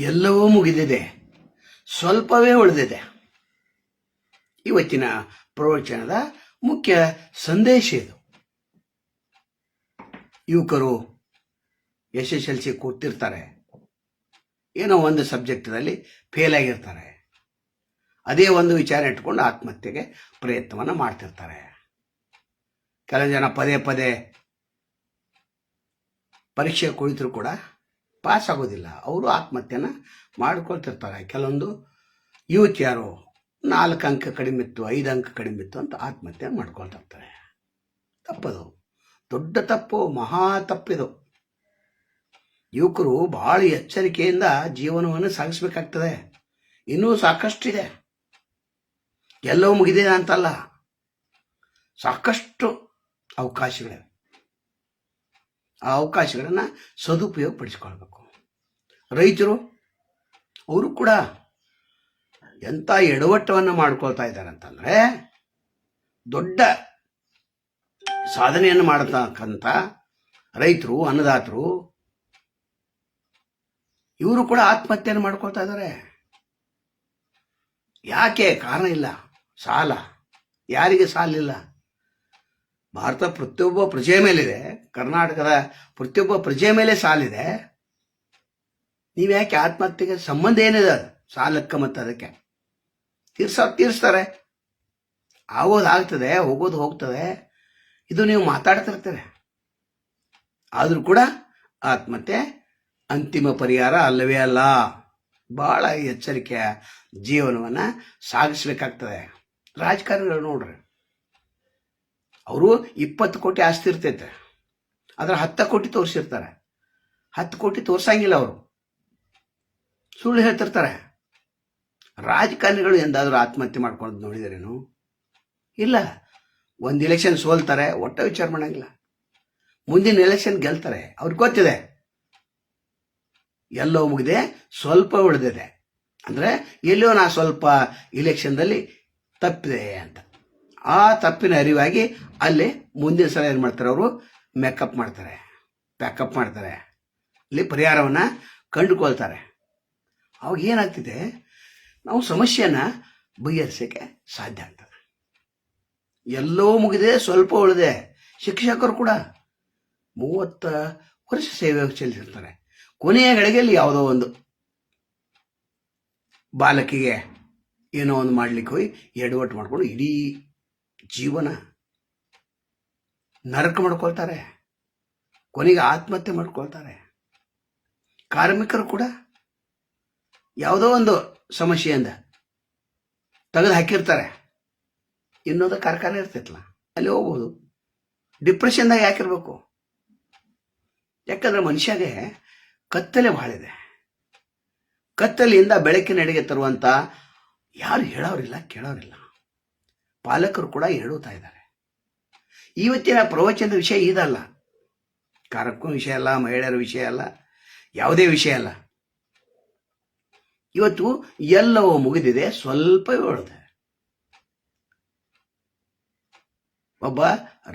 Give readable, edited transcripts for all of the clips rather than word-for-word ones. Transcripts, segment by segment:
ಎಲ್ಲವೂ ಮುಗಿದಿದೆ, ಸ್ವಲ್ಪವೇ ಉಳಿದಿದೆ. ಇವತ್ತಿನ ಪ್ರವಚನದ ಮುಖ್ಯ ಸಂದೇಶ ಇದು. ಯುವಕರು SSLC ಕೂತಿರ್ತಾರೆ, ಏನೋ ಒಂದು ಸಬ್ಜೆಕ್ಟ್ನಲ್ಲಿ ಫೇಲ್ ಆಗಿರ್ತಾರೆ. ಅದೇ ಒಂದು ವಿಚಾರ ಇಟ್ಕೊಂಡು ಆತ್ಮಹತ್ಯೆಗೆ ಪ್ರಯತ್ನವನ್ನು ಮಾಡ್ತಿರ್ತಾರೆ. ಕೆಲವು ಜನ ಪದೇ ಪದೇ ಪರೀಕ್ಷೆ ಕುಳಿತರೂ ಕೂಡ ಪಾಸ್ ಆಗೋದಿಲ್ಲ, ಅವರು ಆತ್ಮಹತ್ಯೆನ ಮಾಡ್ಕೊಳ್ತಿರ್ತಾರೆ. ಕೆಲವೊಂದು ಯುವತಿಯರು 4 ಅಂಕ ಕಡಿಮೆ ಇತ್ತು, 5 ಅಂಕ ಕಡಿಮೆ ಇತ್ತು ಅಂತ ಆತ್ಮಹತ್ಯೆ ಮಾಡ್ಕೊಳ್ತಿರ್ತಾರೆ. ತಪ್ಪದು, ದೊಡ್ಡ ತಪ್ಪು, ಮಹಾ ತಪ್ಪಿದು. ಯುವಕರು ಬಹಳ ಎಚ್ಚರಿಕೆಯಿಂದ ಜೀವನವನ್ನು ಸಾಗಿಸ್ಬೇಕಾಗ್ತದೆ. ಇನ್ನೂ ಸಾಕಷ್ಟಿದೆ, ಎಲ್ಲವೂ ಮುಗಿದಿದೆ ಅಂತಲ್ಲ, ಸಾಕಷ್ಟು ಅವಕಾಶಗಳಿವೆ. ಆ ಅವಕಾಶಗಳನ್ನು ಸದುಪಯೋಗ ಪಡಿಸ್ಕೊಳ್ಬೇಕು. ರೈತರು ಅವರು ಕೂಡ ಎಂಥ ಎಡವಟ್ಟವನ್ನು ಮಾಡ್ಕೊಳ್ತಾ ಇದ್ದಾರೆ ಅಂತಂದರೆ, ದೊಡ್ಡ ಸಾಧನೆಯನ್ನು ಮಾಡತಕ್ಕಂಥ ರೈತರು, ಅನ್ನದಾತರು, ಇವರು ಕೂಡ ಆತ್ಮಹತ್ಯೆಯನ್ನು ಮಾಡ್ಕೊಳ್ತಾ ಇದ್ದಾರೆ. ಯಾಕೆ? ಕಾರಣ ಇಲ್ಲ, ಸಾಲ. ಯಾರಿಗೆ ಸಾಲಿಲ್ಲ? ಭಾರತ ಪ್ರತಿಯೊಬ್ಬ ಪ್ರಜೆಯ ಮೇಲಿದೆ, ಕರ್ನಾಟಕದ ಪ್ರತಿಯೊಬ್ಬ ಪ್ರಜೆಯ ಮೇಲೆ ಸಾಲಿದೆ. ನೀವು ಯಾಕೆ ಆತ್ಮಹತ್ಯೆಗೆ ಸಂಬಂಧ ಏನಿದೆ? ಅದು ಸಾಲಕ್ಕೆ ಮತ್ತು ಅದಕ್ಕೆ ತೀರಿಸ್ತಾರೆ. ಆಗೋದಾಗ್ತದೆ, ಹೋಗೋದು ಹೋಗ್ತದೆ. ಇದು ನೀವು ಮಾತಾಡ್ತಿರ್ತೀರ. ಆದರೂ ಕೂಡ ಆತ್ಮಹತ್ಯೆ ಅಂತಿಮ ಪರಿಹಾರ ಅಲ್ಲವೇ ಅಲ್ಲ. ಬಹಳ ಎಚ್ಚರಿಕೆಯ ಜೀವನವನ್ನು ಸಾಗಿಸ್ಬೇಕಾಗ್ತದೆ. ರಾಜಕಾರಣಿಗಳು ನೋಡ್ರಿ, ಅವರು 20 ಕೋಟಿ ಆಸ್ತಿ ಇರ್ತೈತೆ, ಅದರ 10 ಕೋಟಿ ತೋರಿಸಿರ್ತಾರೆ. 10 ಕೋಟಿ ತೋರ್ಸಂಗಿಲ್ಲ, ಅವರು ಸುಳ್ಳು ಹೇಳ್ತಿರ್ತಾರೆ. ರಾಜಕಾರಣಿಗಳು ಎಂದಾದರೂ ಆತ್ಮಹತ್ಯೆ ಮಾಡ್ಕೊಂಡು ನೋಡಿದರೇನು? ಇಲ್ಲ. ಒಂದು ಎಲೆಕ್ಷನ್ ಸೋಲ್ತಾರೆ, ಒಟ್ಟ ವಿಚಾರ ಮಾಡಂಗಿಲ್ಲ. ಮುಂದಿನ ಎಲೆಕ್ಷನ್ ಗೆಲ್ತಾರೆ. ಅವ್ರಿಗೆ ಗೊತ್ತಿದೆ ಎಲ್ಲವೂ ಮುಗಿದೆ, ಸ್ವಲ್ಪ ಉಳಿದಿದೆ. ಅಂದರೆ ಎಲ್ಲೋ ನಾ ಸ್ವಲ್ಪ ಇಲೆಕ್ಷನ್ದಲ್ಲಿ ತಪ್ಪಿದೆ ಅಂತ. ಆ ತಪ್ಪಿನ ಅರಿವಾಗಿ ಅಲ್ಲಿ ಮುಂದಿನ ಸಲ ಏನು ಮಾಡ್ತಾರೆ, ಅವರು ಪ್ಯಾಕಪ್ ಮಾಡ್ತಾರೆ, ಇಲ್ಲಿ ಪರಿಹಾರವನ್ನು ಕಂಡುಕೊಳ್ತಾರೆ. ಅವಾಗ ಏನಾಗ್ತಿದೆ, ನಾವು ಸಮಸ್ಯೆನ ಬಗೆಹರಿಸೋಕ್ಕೆ ಸಾಧ್ಯ ಆಗ್ತದೆ. ಎಲ್ಲವೂ ಮುಗಿದೆ, ಸ್ವಲ್ಪ ಉಳಿದೆ. ಶಿಕ್ಷಕರು ಕೂಡ 30 ವರ್ಷ ಸೇವೆ ಸಲ್ಲಿಸಿರ್ತಾರೆ. ಕೊನೆಯ ಗಳಿಗೆಯಲ್ಲಿ ಯಾವುದೋ ಒಂದು ಬಾಲಕಿಗೆ ಏನೋ ಒಂದು ಮಾಡ್ಲಿಕ್ಕೆ ಹೋಗಿ ಎಡವಟ್ಟು ಮಾಡಿಕೊಂಡು ಇಡೀ ಜೀವನ ನರಕ ಮಾಡ್ಕೊಳ್ತಾರೆ, ಕೊನೆಗೆ ಆತ್ಮಹತ್ಯೆ ಮಾಡ್ಕೊಳ್ತಾರೆ. ಕಾರ್ಮಿಕರು ಕೂಡ ಯಾವುದೋ ಒಂದು ಸಮಸ್ಯೆಯಿಂದ ತೆಗೆದು ಹಾಕಿರ್ತಾರೆ, ಇನ್ನೊಂದು ಕಾರ್ಖಾನೆ ಇರ್ತೈತಲ್ಲ, ಅಲ್ಲಿ ಹೋಗ್ಬೋದು. ಡಿಪ್ರೆಷನ್ದಾಗ ಯಾಕಿರ್ಬೇಕು? ಯಾಕಂದ್ರೆ ಮನುಷ್ಯಗೆ ಕತ್ತಲೆ ಭಾಳ ಇದೆ. ಕತ್ತಲೆಯಿಂದ ಬೆಳಕಿನೆಡೆಗೆ ತರುವಂಥ ಯಾರು ಹೇಳೋರಿಲ್ಲ, ಕೇಳೋರಿಲ್ಲ. ಪಾಲಕರು ಕೂಡ ಹೇಳುತ್ತಾ ಇದ್ದಾರೆ. ಇವತ್ತಿನ ಪ್ರವಚನದ ವಿಷಯ ಇದಲ್ಲ, ಕಾರ್ಯಕ್ರಮ ವಿಷಯ ಅಲ್ಲ, ಮಹಿಳೆಯರ ವಿಷಯ ಅಲ್ಲ, ಯಾವುದೇ ವಿಷಯ ಅಲ್ಲ. ಇವತ್ತು ಎಲ್ಲವೂ ಮುಗಿದಿದೆ, ಸ್ವಲ್ಪವೇ ಉಳಿದಿದೆ. ಒಬ್ಬ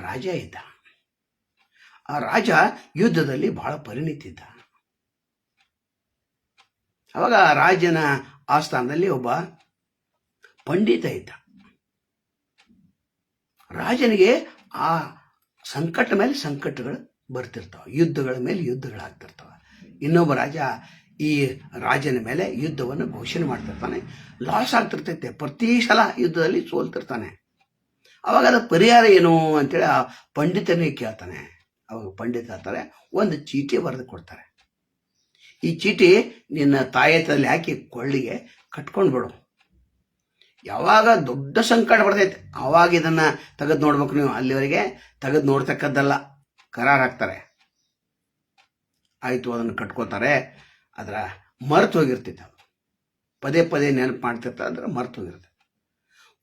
ರಾಜ ಇದ್ದ. ಆ ರಾಜ ಯುದ್ಧದಲ್ಲಿ ಬಹಳ ಪರಿಣಿತಿದ್ದ. ಅವಾಗ ಆ ರಾಜನ ಆಸ್ಥಾನದಲ್ಲಿ ಒಬ್ಬ ಪಂಡಿತ ಇದ್ದ. ರಾಜನಿಗೆ ಆ ಸಂಕಟ ಮೇಲೆ ಸಂಕಟಗಳು ಬರ್ತಿರ್ತಾವ, ಯುದ್ಧಗಳ ಮೇಲೆ ಯುದ್ಧಗಳಾಗ್ತಿರ್ತಾವ. ಇನ್ನೊಬ್ಬ ರಾಜ ಈ ರಾಜನ ಮೇಲೆ ಯುದ್ಧವನ್ನು ಘೋಷಣೆ ಮಾಡ್ತಿರ್ತಾನೆ. ಲಾಸ್ ಆಗ್ತಿರ್ತೈತೆ, ಪ್ರತಿ ಸಲ ಯುದ್ಧದಲ್ಲಿ ಸೋಲ್ತಿರ್ತಾನೆ. ಅವಾಗ ಅದರ ಪರಿಹಾರ ಏನು ಅಂತೇಳಿ ಆ ಪಂಡಿತನಿಗೆ ಕೇಳ್ತಾನೆ. ಅವಾಗ ಪಂಡಿತ ಹೇಳ್ತಾರೆ, ಒಂದು ಚೀಟಿ ಬರೆದು ಕೊಡ್ತಾರೆ. ಈ ಚೀಟಿ ನಿನ್ನ ತಾಯತದಲ್ಲಿ ಹಾಕಿ ಕೊಳ್ಳಿಗೆ ಕಟ್ಕೊಂಡು ಬಿಡು. ಯಾವಾಗ ದೊಡ್ಡ ಸಂಕಟ ಬರ್ತೈತೆ ಆವಾಗ ಇದನ್ನು ತೆಗೆದು ನೋಡ್ಬೇಕು ನೀವು. ಅಲ್ಲಿವರೆಗೆ ತೆಗೆದು ನೋಡ್ತಕ್ಕದ್ದಲ್ಲ, ಕರಾರ್ ಹಾಕ್ತಾರೆ. ಆಯಿತು, ಅದನ್ನು ಕಟ್ಕೋತಾರೆ. ಅದರ ಮರೆತು ಹೋಗಿರ್ತೈತೆ, ಪದೇ ಪದೇ ನೆನಪು ಮಾಡ್ತಿರ್ತಾರೆ, ಅದರ ಮರೆತು ಹೋಗಿರ್ತದೆ.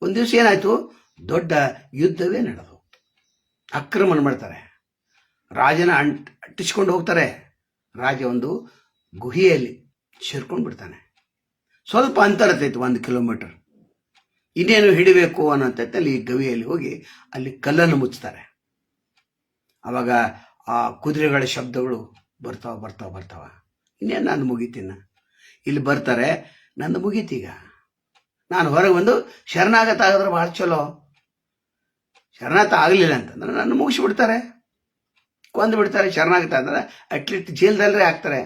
ಒಂದು ದಿವಸ ಏನಾಯಿತು, ದೊಡ್ಡ ಯುದ್ಧವೇ ನಡೆದು ಆಕ್ರಮಣ ಮಾಡ್ತಾರೆ. ರಾಜನ ಅಂಟಿಸ್ಕೊಂಡು ಹೋಗ್ತಾರೆ. ರಾಜ ಒಂದು ಗುಹೆಯಲ್ಲಿ ಸೇರ್ಕೊಂಡು ಬಿಡ್ತಾನೆ. ಸ್ವಲ್ಪ ಅಂತರ ಇರ್ತೈತೆ, 1 ಕಿಲೋಮೀಟರ್. ಇನ್ನೇನು ಹಿಡಿಬೇಕು ಅನ್ನೋಂತೈತೆ ಅಲ್ಲಿ ಗವಿಯಲ್ಲಿ ಹೋಗಿ ಅಲ್ಲಿ ಕಲ್ಲನ್ನು ಮುಚ್ತಾರೆ. ಅವಾಗ ಆ ಕುದುರೆಗಳ ಶಬ್ದಗಳು ಬರ್ತಾವ. ಇನ್ನೇನು ನಾನು ಮುಗಿತೀನ. ಇಲ್ಲಿ ಬರ್ತಾರೆ, ನಂದು ಮುಗೀತೀಗ. ನಾನು ಹೊರಗೆ ಬಂದು ಶರಣಾಗತ ಆಗಿದ್ರೆ ಭಾಳ ಚಲೋ. ಶರಣಾಗತ ಆಗಲಿಲ್ಲ ಅಂತಂದ್ರೆ ನನ್ನ ಮುಗಿಸ್ಬಿಡ್ತಾರೆ, ಕೊಂದು ಬಿಡ್ತಾರೆ. ಶರಣಾಗತ ಅಂದ್ರೆ ಅಟ್ಲೀಸ್ಟ್ ಜೈಲ್ದಲ್ಲೇ ಹಾಕ್ತಾರೆ,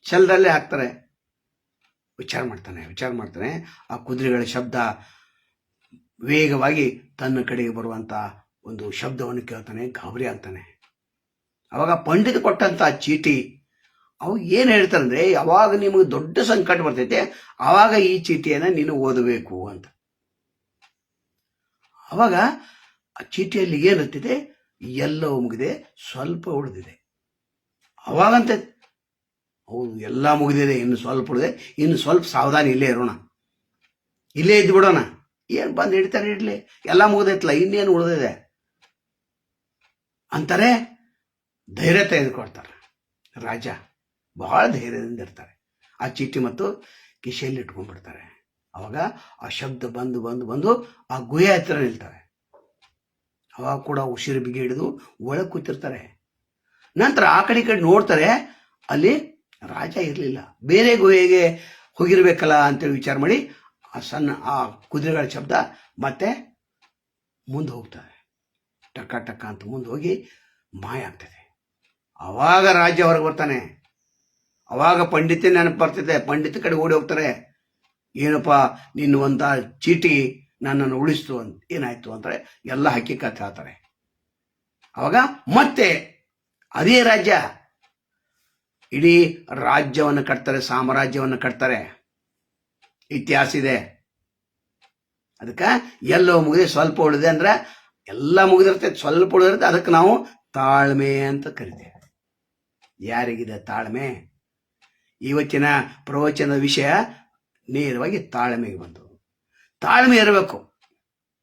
ಶೆಲ್ದಲ್ಲೇ ಹಾಕ್ತಾರೆ. ವಿಚಾರ ಮಾಡ್ತಾನೆ. ಆ ಕುದುರೆಗಳ ಶಬ್ದ ವೇಗವಾಗಿ ತನ್ನ ಕಡೆಗೆ ಬರುವಂಥ ಒಂದು ಶಬ್ದವನ್ನು ಕೇಳ್ತಾನೆ, ಗಾಬರಿ ಆಗ್ತಾನೆ. ಅವಾಗ ಪಂಡಿತ ಕೊಟ್ಟಂಥ ಚೀಟಿ ಅವು ಏನು ಹೇಳ್ತಾರಂದ್ರೆ, ಯಾವಾಗ ನಿಮಗೆ ದೊಡ್ಡ ಸಂಕಟ ಬರ್ತೈತೆ ಆವಾಗ ಈ ಚೀಟಿಯನ್ನು ನೀನು ಓದಬೇಕು ಅಂತ. ಅವಾಗ ಆ ಚೀಟಿಯಲ್ಲಿ ಏನಿರ್ತಿದೆ, ಎಲ್ಲವೂ ಮುಗಿದೆ, ಸ್ವಲ್ಪ ಉಳಿದಿದೆ. ಅವಾಗಂತ ಹೌದು, ಎಲ್ಲ ಮುಗಿದಿದೆ, ಇನ್ನು ಸ್ವಲ್ಪ ಉಳಿದೆ, ಇನ್ನು ಸ್ವಲ್ಪ ಸಾವಧಾನ ಇಲ್ಲೇ ಇರೋಣ, ಇಲ್ಲೇ ಇದ್ದು ಬಿಡೋಣ. ಏನು ಬಂದು ಹಿಡಿತಾರೆ ಇಡ್ಲಿ, ಎಲ್ಲ ಮುಗಿದೈತಲ್ಲ, ಇನ್ನೇನು ಉಳಿದಿದೆ ಅಂತಾರೆ. ಧೈರ್ಯ ತೆಗೆದುಕೊಳ್ತಾರೆ. ರಾಜ ಬಹಳ ಧೈರ್ಯದಿಂದ ಇರ್ತಾರೆ. ಆ ಚೀಟಿ ಮತ್ತು ಕಿಶೆಯಲ್ಲಿ ಇಟ್ಕೊಂಡ್ಬಿಡ್ತಾರೆ. ಅವಾಗ ಆ ಶಬ್ದ ಬಂದು ಆ ಗುಹೆ ಹತ್ತಿರ ನಿಲ್ತಾರೆ. ಅವಾಗ ಕೂಡ ಉಸಿರು ಬಿಗಿ ಹಿಡಿದು ಒಳಗೆ ಕೂತಿರ್ತಾರೆ. ನಂತರ ಆ ಕಡೆ ಈ ಕಡೆ ನೋಡ್ತಾರೆ, ಅಲ್ಲಿ ರಾಜ ಇರಲಿಲ್ಲ. ಬೇರೆ ಗುಹೆಗೆ ಹೋಗಿರ್ಬೇಕಲ್ಲ ಅಂತೇಳಿ ವಿಚಾರ ಮಾಡಿ ಆ ಕುದುರೆಗಳ ಶಬ್ದ ಮತ್ತೆ ಮುಂದೆ ಹೋಗ್ತಾರೆ. ಟಕ್ಕ ಅಂತ ಮುಂದೆ ಹೋಗಿ ಮಾಯ ಆಗ್ತದೆ. ಅವಾಗ ರಾಜ ಹೊರಗೆ ಬರ್ತಾನೆ. ಅವಾಗ ಪಂಡಿತ ನೆನಪು ಬರ್ತಿದೆ. ಪಂಡಿತ ಕಡೆ ಓಡಿ ಹೋಗ್ತಾರೆ. ಏನಪ್ಪ ನಿನ್ನ ಒಂದು ಚೀಟಿ ನನ್ನನ್ನು ಉಳಿಸ್ತು ಅಂತ. ಏನಾಯ್ತು ಅಂತಾರೆ, ಎಲ್ಲ ಹಕ್ಕಿಕತ್ ಹೇಳ್ತಾರೆ. ಅವಾಗ ಮತ್ತೆ ಅದೇ ರಾಜ್ಯ ಇಡೀ ರಾಜ್ಯವನ್ನು ಕಟ್ತಾರೆ, ಸಾಮ್ರಾಜ್ಯವನ್ನು ಕಟ್ತಾರೆ. ಇತಿಹಾಸ ಇದೆ. ಅದಕ್ಕೆ ಎಲ್ಲೋ ಮುಗಿದೆ ಸ್ವಲ್ಪ ಉಳಿದೆ ಅಂದ್ರೆ ಎಲ್ಲ ಮುಗಿದಿರ್ತೈತೆ, ಸ್ವಲ್ಪ ಉಳಿದಿರುತ್ತೆ. ಅದಕ್ಕೆ ನಾವು ತಾಳ್ಮೆ ಅಂತ ಕರಿತೇವೆ. ಯಾರಿಗಿದೆ ತಾಳ್ಮೆ? ಇವತ್ತಿನ ಪ್ರವಚನದ ವಿಷಯ ನೇರವಾಗಿ ತಾಳ್ಮೆಗೆ ಬಂತು. ತಾಳ್ಮೆ ಇರಬೇಕು.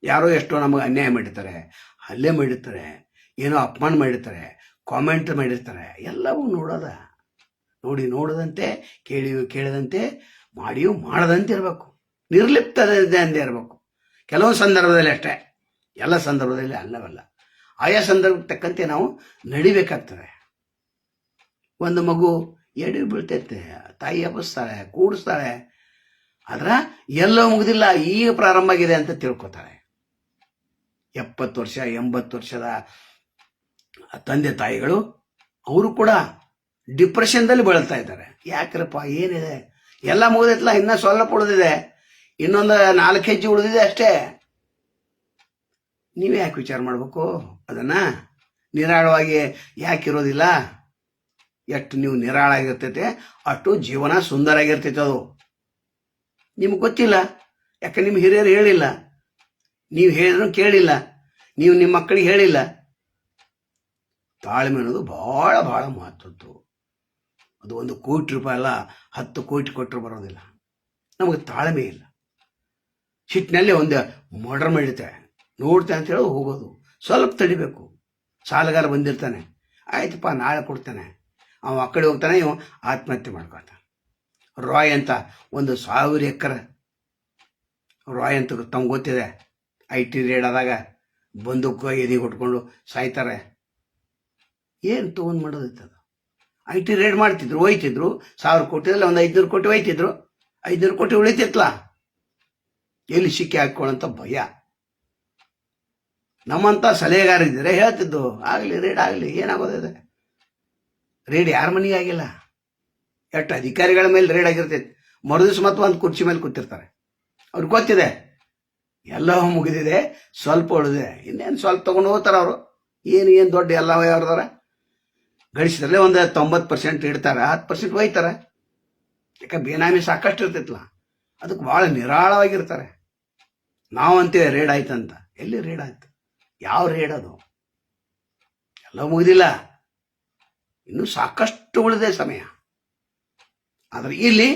ಯಾರೋ ಎಷ್ಟೋ ನಮಗೆ ಅನ್ಯಾಯ ಮಾಡಿರ್ತಾರೆ, ಹಲ್ಲೆ ಮಾಡಿರ್ತಾರೆ, ಏನೋ ಅಪಮಾನ ಮಾಡಿರ್ತಾರೆ, ಕಾಮೆಂಟ್ ಮಾಡಿರ್ತಾರೆ. ಎಲ್ಲವೂ ನೋಡದಂತೆ, ಕೇಳಿದಂತೆ, ಮಾಡಿಯೂ ಮಾಡದಂತೆ ಇರಬೇಕು. ನಿರ್ಲಿಪ್ತದಿಂದ ಇರಬೇಕು. ಕೆಲವು ಸಂದರ್ಭದಲ್ಲಿ ಅಷ್ಟೇ, ಎಲ್ಲ ಸಂದರ್ಭದಲ್ಲಿ ಅಲ್ಲವಲ್ಲ. ಆಯಾ ಸಂದರ್ಭಕ್ಕೆ ತಕ್ಕಂತೆ ನಾವು ನಡಿಬೇಕಾಗ್ತದೆ. ಒಂದು ಮಗು ಎಡೆ ಬೀಳ್ತೈತೆ, ತಾಯಿ ಹಬ್ಬಿಸ್ತಾಳೆ, ಕೂಡಿಸ್ತಾಳೆ. ಆದ್ರೆ ಎಲ್ಲೋ ಮುಗಿದಿಲ್ಲ, ಈಗ ಪ್ರಾರಂಭ ಆಗಿದೆ ಅಂತ ತಿಳ್ಕೊತಾಳೆ. 70 ವರ್ಷ 80 ವರ್ಷದ ತಂದೆ ತಾಯಿಗಳು ಅವರು ಕೂಡ ಡಿಪ್ರೆಷನ್ದಲ್ಲಿ ಬೆಳೀತಾ ಇದ್ದಾರೆ. ಯಾಕ್ರಪ್ಪ, ಏನಿದೆ, ಎಲ್ಲ ಮುಗಿದೈತಲ್ಲ, ಇನ್ನೂ ಸ್ವಲ್ಪ ಉಳಿದಿದೆ, ಇನ್ನೊಂದು 4 ಹೆಜ್ಜೆ ಉಳಿದಿದೆ ಅಷ್ಟೇ. ನೀವೇ ಯಾಕೆ ವಿಚಾರ ಮಾಡಬೇಕು? ಅದನ್ನ ನಿರಾಳವಾಗಿ ಯಾಕಿರೋದಿಲ್ಲ? ಎಷ್ಟು ನೀವು ನಿರಾಳಾಗಿರ್ತೈತೆ ಅಷ್ಟು ಜೀವನ ಸುಂದರ ಆಗಿರ್ತೈತೆ. ಅದು ನಿಮ್ಗೆ ಗೊತ್ತಿಲ್ಲ, ಯಾಕೆ ನಿಮ್ಮ ಹಿರಿಯರು ಹೇಳಿಲ್ಲ, ನೀವು ಹೇಳಿದ್ರು ಕೇಳಿಲ್ಲ, ನೀವು ನಿಮ್ಮ ಮಕ್ಕಳಿಗೆ ಹೇಳಿಲ್ಲ. ತಾಳ್ಮೆ ಅನ್ನೋದು ಬಹಳ ಬಹಳ ಮಹತ್ವದ್ದು. ಅದು 1 ಕೋಟಿ ರೂಪಾಯಿ ಅಲ್ಲ, 10 ಕೋಟಿ ಕೊಟ್ಟರು ಬರೋದಿಲ್ಲ. ನಮಗೆ ತಾಳ್ಮೆ ಇಲ್ಲ. ಸಿಟ್ಟಿನಲ್ಲಿ ಒಂದು ಮರ್ಡರ್ ಮಾಡಿರ್ತಾರೆ, ನೋಡ್ತೇನೆ ಅಂತ ಹೇಳಿ ಹೋಗೋದು. ಸ್ವಲ್ಪ ತಡಿಬೇಕು. ಸಾಲಗಾರ ಬಂದಿರ್ತಾನೆ, ಆಯ್ತಪ್ಪ ನಾಳೆ ಕೊಡ್ತಾನೆ, ಅವ ಆ ಕಡೆ ಹೋಗ್ತಾನೆ, ಇವ ಆತ್ಮಹತ್ಯೆ ಮಾಡ್ಕೊತಾನೆ. ರಾಯ್ ಅಂತ 1,000 ಎಕರೆ ರಾಯ್ ಅಂತ ತಮ್ಗೆ ಗೊತ್ತಿದೆ. IT ರೇಡ್ ಆದಾಗ ಬಂದೂಕು ಎದೆ ಕೊಟ್ಕೊಂಡು ಸಾಯ್ತಾರೆ. ಏನು ತೊಗೊಂಡು ಮಾಡೋದಿತ್ತದು? IT ರೇಡ್ ಮಾಡ್ತಿದ್ರು, ಹೋಯ್ತಿದ್ರು. 1000 ಕೋಟಿಯಲ್ಲಿ ಒಂದು 500 ಕೋಟಿ ಹೋಯ್ತಿದ್ರು. 500 ಕೋಟಿ ಉಳಿತಿತ್ಲ, ಎಲ್ಲಿ ಸಿಕ್ಕಿ ಹಾಕೊಳ್ಳೋಂಥ ಭಯ. ನಮ್ಮಂಥ ಸಲಹೆಗಾರ ಇದ್ದರೆ ಹೇಳ್ತಿದ್ದು, ಆಗಲಿ ರೇಡ್ ಆಗಲಿ, ಏನಾಗೋದಿದೆ. ರೇಡ್ ಯಾರ ಮನೆಗೆ ಆಗಿಲ್ಲ. ಎಷ್ಟು ಅಧಿಕಾರಿಗಳ ಮೇಲೆ ರೇಡ್ ಆಗಿರ್ತೈತೆ. ಮರುದಿವ್ಸ ಮತ್ತು ಒಂದು ಕುರ್ಚಿ ಮೇಲೆ ಕೂತಿರ್ತಾರೆ. ಅವ್ರಿಗೆ ಗೊತ್ತಿದೆ ಎಲ್ಲವೂ ಮುಗಿದಿದೆ, ಸ್ವಲ್ಪ ಉಳಿದಿದೆ, ಇನ್ನೇನು ಸ್ವಲ್ಪ ತೊಗೊಂಡು ಹೋಗ್ತಾರೆ ಅವರು. ಏನು ದೊಡ್ಡ ಎಲ್ಲ ಯಾವ್ದಾರ ಗಳಿಸಿದ್ರಲ್ಲೇ ಒಂದು 90% ಇಡ್ತಾರೆ, 10% ಒಯ್ತಾರೆ. ಯಾಕೆ ಬೇನಾಮಿ ಸಾಕಷ್ಟು ಇರ್ತೈತಲ್ಲ, ಅದಕ್ಕೆ ಭಾಳ ನಿರಾಳವಾಗಿರ್ತಾರೆ. ನಾವಂತೇವೆ ರೇಡ್ ಆಯ್ತಂತ. ಎಲ್ಲಿ ರೇಡ್ ಆಯ್ತು? ಯಾವ ರೇಡ್ ಅದು? ಎಲ್ಲ ಮುಗಿದಿಲ್ಲ, ಇನ್ನೂ ಸಾಕಷ್ಟು ಉಳಿದೆ ಸಮಯ. ಆದರೆ ಇಲ್ಲಿ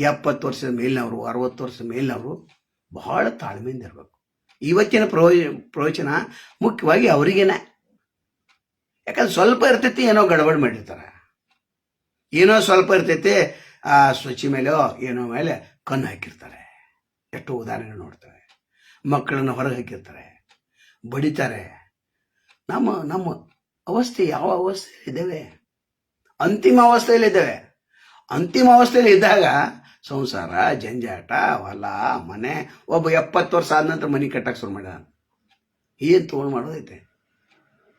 70 ವರ್ಷದ ಮೇಲಿನವರು, 60 ವರ್ಷದ ಮೇಲಿನವರು ಬಹಳ ತಾಳ್ಮೆಯಿಂದ ಇರಬೇಕು. ಇವತ್ತಿನ ಪ್ರವಚನ ಮುಖ್ಯವಾಗಿ ಅವರಿಗೇನೆ. ಯಾಕಂದ್ರೆ ಸ್ವಲ್ಪ ಇರ್ತೈತಿ, ಏನೋ ಗಡಬಡಿ ಮಾಡಿರ್ತಾರೆ, ಏನೋ ಸ್ವಲ್ಪ ಇರ್ತೈತಿ, ಆ ಸ್ವಚ್ಛ ಮೇಲೋ ಏನೋ ಮೇಲೆ ಕಣ್ಣು ಹಾಕಿರ್ತಾರೆ. ಎಷ್ಟು ಉದಾಹರಣೆ ನೋಡ್ತಾರೆ. ಮಕ್ಕಳನ್ನು ಹೊರಗೆ ಹಾಕಿರ್ತಾರೆ, ಬಡಿತಾರೆ. ನಮ್ಮ ಅವಸ್ಥೆ ಯಾವ ಅವಸ್ಥೆಯಲ್ಲಿ ಇದ್ದೇವೆ? ಅಂತಿಮ ಅವಸ್ಥೆಯಲ್ಲಿ ಇದ್ದೇವೆ. ಅಂತಿಮ ಅವಸ್ಥೆಯಲ್ಲಿ ಇದ್ದಾಗ ಸಂಸಾರ, ಜಂಜಾಟ, ಹೊಲ ಮನೆ. ಒಬ್ಬ 70 ವರ್ಷ ಆದ ನಂತರ ಮನೆ ಕಟ್ಟಕ್ಕೆ ಶುರು ಮಾಡ್ಯಾನ. ಏನು ತೊಗೊಂಡು ಮಾಡೋದೈತೆ?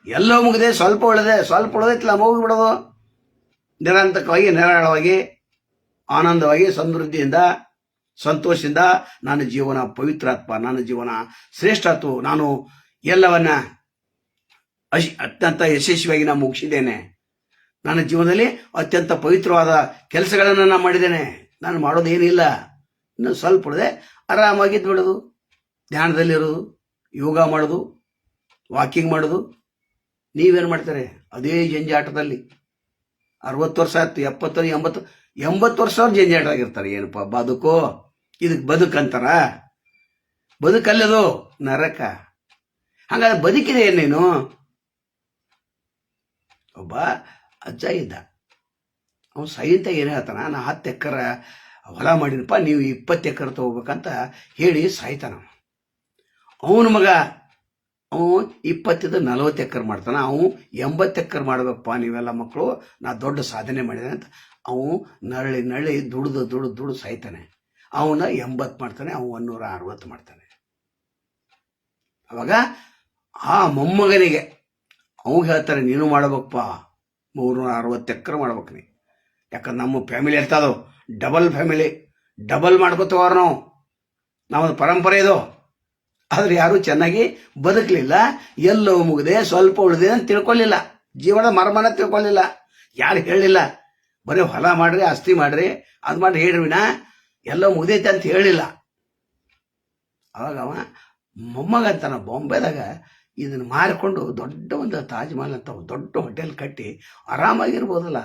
ಎಲ್ಲೋ ಮುಗಿದೆ, ಸ್ವಲ್ಪ ಉಳಿದೈತಿಲ್ಲ, ಮುಗಿಬಿಡೋದು. ನಿರಂತರವಾಗಿ ನಿರಾಳವಾಗಿ ಆನಂದವಾಗಿ ಸಮೃದ್ಧಿಯಿಂದ ಸಂತೋಷದಿಂದ ನನ್ನ ಜೀವನ ಪವಿತ್ರಾತ್ಮ, ನನ್ನ ಜೀವನ ಶ್ರೇಷ್ಠತ್ವ, ನಾನು ಎಲ್ಲವನ್ನ ಅತ್ಯಂತ ಯಶಸ್ವಿಯಾಗಿ ನಾನು ಮುಗಿಸಿದ್ದೇನೆ. ನನ್ನ ಜೀವನದಲ್ಲಿ ಅತ್ಯಂತ ಪವಿತ್ರವಾದ ಕೆಲಸಗಳನ್ನು ನಾನು ಮಾಡಿದ್ದೇನೆ. ನಾನು ಮಾಡೋದೇನಿಲ್ಲ, ಇನ್ನು ಸ್ವಲ್ಪ ಉಳಿದೆ, ಆರಾಮಾಗಿದ್ದು ಬಿಡೋದು, ಧ್ಯಾನದಲ್ಲಿರೋದು, ಯೋಗ ಮಾಡೋದು, ವಾಕಿಂಗ್ ಮಾಡೋದು. ನೀವೇನು ಮಾಡ್ತಾರೆ? ಅದೇ ಜಂಜಾಟದಲ್ಲಿ 60 ವರ್ಷ ಆಯ್ತು, 70, 80 ವರ್ಷ ಅವ್ರು ಜಂಜಾಟಾಗಿರ್ತಾರೆ. ಏನಪ್ಪ ಬದುಕು? ಇದಕ್ಕೆ ಬದುಕಂತಾರ? ಬದುಕಲ್ಲದು ನರಕ. ಹಂಗಾದ್ರೆ ಬದುಕಿದೆ ಏನೇನು? ಒಬ್ಬ ಅಜ್ಜ ಇದ್ದ, ಅವನು ಸೈಂತ ಏನು ಹೇಳ್ತಾನ, ನಾ 10 ಎಕರೆ ಹೊಲ ಮಾಡಿನಪ್ಪ, ನೀವು 20 ಎಕರೆ ತಗೋಬೇಕಂತ ಹೇಳಿ ಸಾಯ್ತಾನ. ಅವನ ಮಗ ಅವನು 20-40 ಎಕರೆ ಮಾಡ್ತಾನೆ. ಅವನು 80 ಎಕರೆ ಮಾಡ್ಬೇಕಪ್ಪ ನೀವೆಲ್ಲ ಮಕ್ಕಳು, ನಾ ದೊಡ್ಡ ಸಾಧನೆ ಮಾಡಿದೆ ಅಂತ ಅವನು ನರಳಿ ದುಡ್ದು ಸಾಯ್ತಾನೆ. ಅವನ 80 ಮಾಡ್ತಾನೆ, ಅವನು 160 ಮಾಡ್ತಾನೆ. ಅವಾಗ ಆ ಮೊಮ್ಮಗನಿಗೆ ಅವಾಗ ಹೇಳ್ತಾರೆ, ನೀನು ಮಾಡ್ಬೇಕಪ್ಪ 360 ಎಕರೆ ಮಾಡ್ಬೇಕು ನೀ. ಯಾಕಂದ್ರೆ ನಮ್ಮ ಫ್ಯಾಮಿಲಿ ಇರ್ತದೋ ಡಬಲ್ ಫ್ಯಾಮಿಲಿ, ಡಬಲ್ ಮಾಡ್ಕೋತವ್ರು ನಾವು, ನಮ್ಮದು ಪರಂಪರೆ ಇದು. ಆದ್ರೆ ಯಾರು ಚೆನ್ನಾಗಿ ಬದುಕಲಿಲ್ಲ, ಎಲ್ಲೋ ಮುಗಿದೆ, ಸ್ವಲ್ಪ ಉಳಿದೆ ಅಂತ ತಿಳ್ಕೊಳ್ಳಿಲ್ಲ, ಜೀವನದ ಮರ್ಮನ ತಿಳ್ಕೊಳ್ಳಿಲ್ಲ, ಯಾರು ಹೇಳಿಲ್ಲ. ಬರೀ ಹೊಲ ಮಾಡ್ರಿ, ಆಸ್ತಿ ಮಾಡ್ರಿ, ಅದು ಮಾಡ್ರಿ ಹೇಳ್ರಿವಿನ ಎಲ್ಲೋ ಮುಗ್ದೈತೆ ಅಂತ ಹೇಳಿಲ್ಲ. ಅವಾಗ ಅವ ಮೊಮ್ಮಗ ಅಂತಾನ, ಬಾಂಬೆದಾಗ ಇದನ್ನು ಮಾರಿಕೊಂಡು ದೊಡ್ಡ ಒಂದು ತಾಜ್ ಮಹಲ್ ಅಂತ ದೊಡ್ಡ ಹೋಟೆಲ್ ಕಟ್ಟಿ ಆರಾಮಾಗಿರ್ಬೋದಲ್ಲ.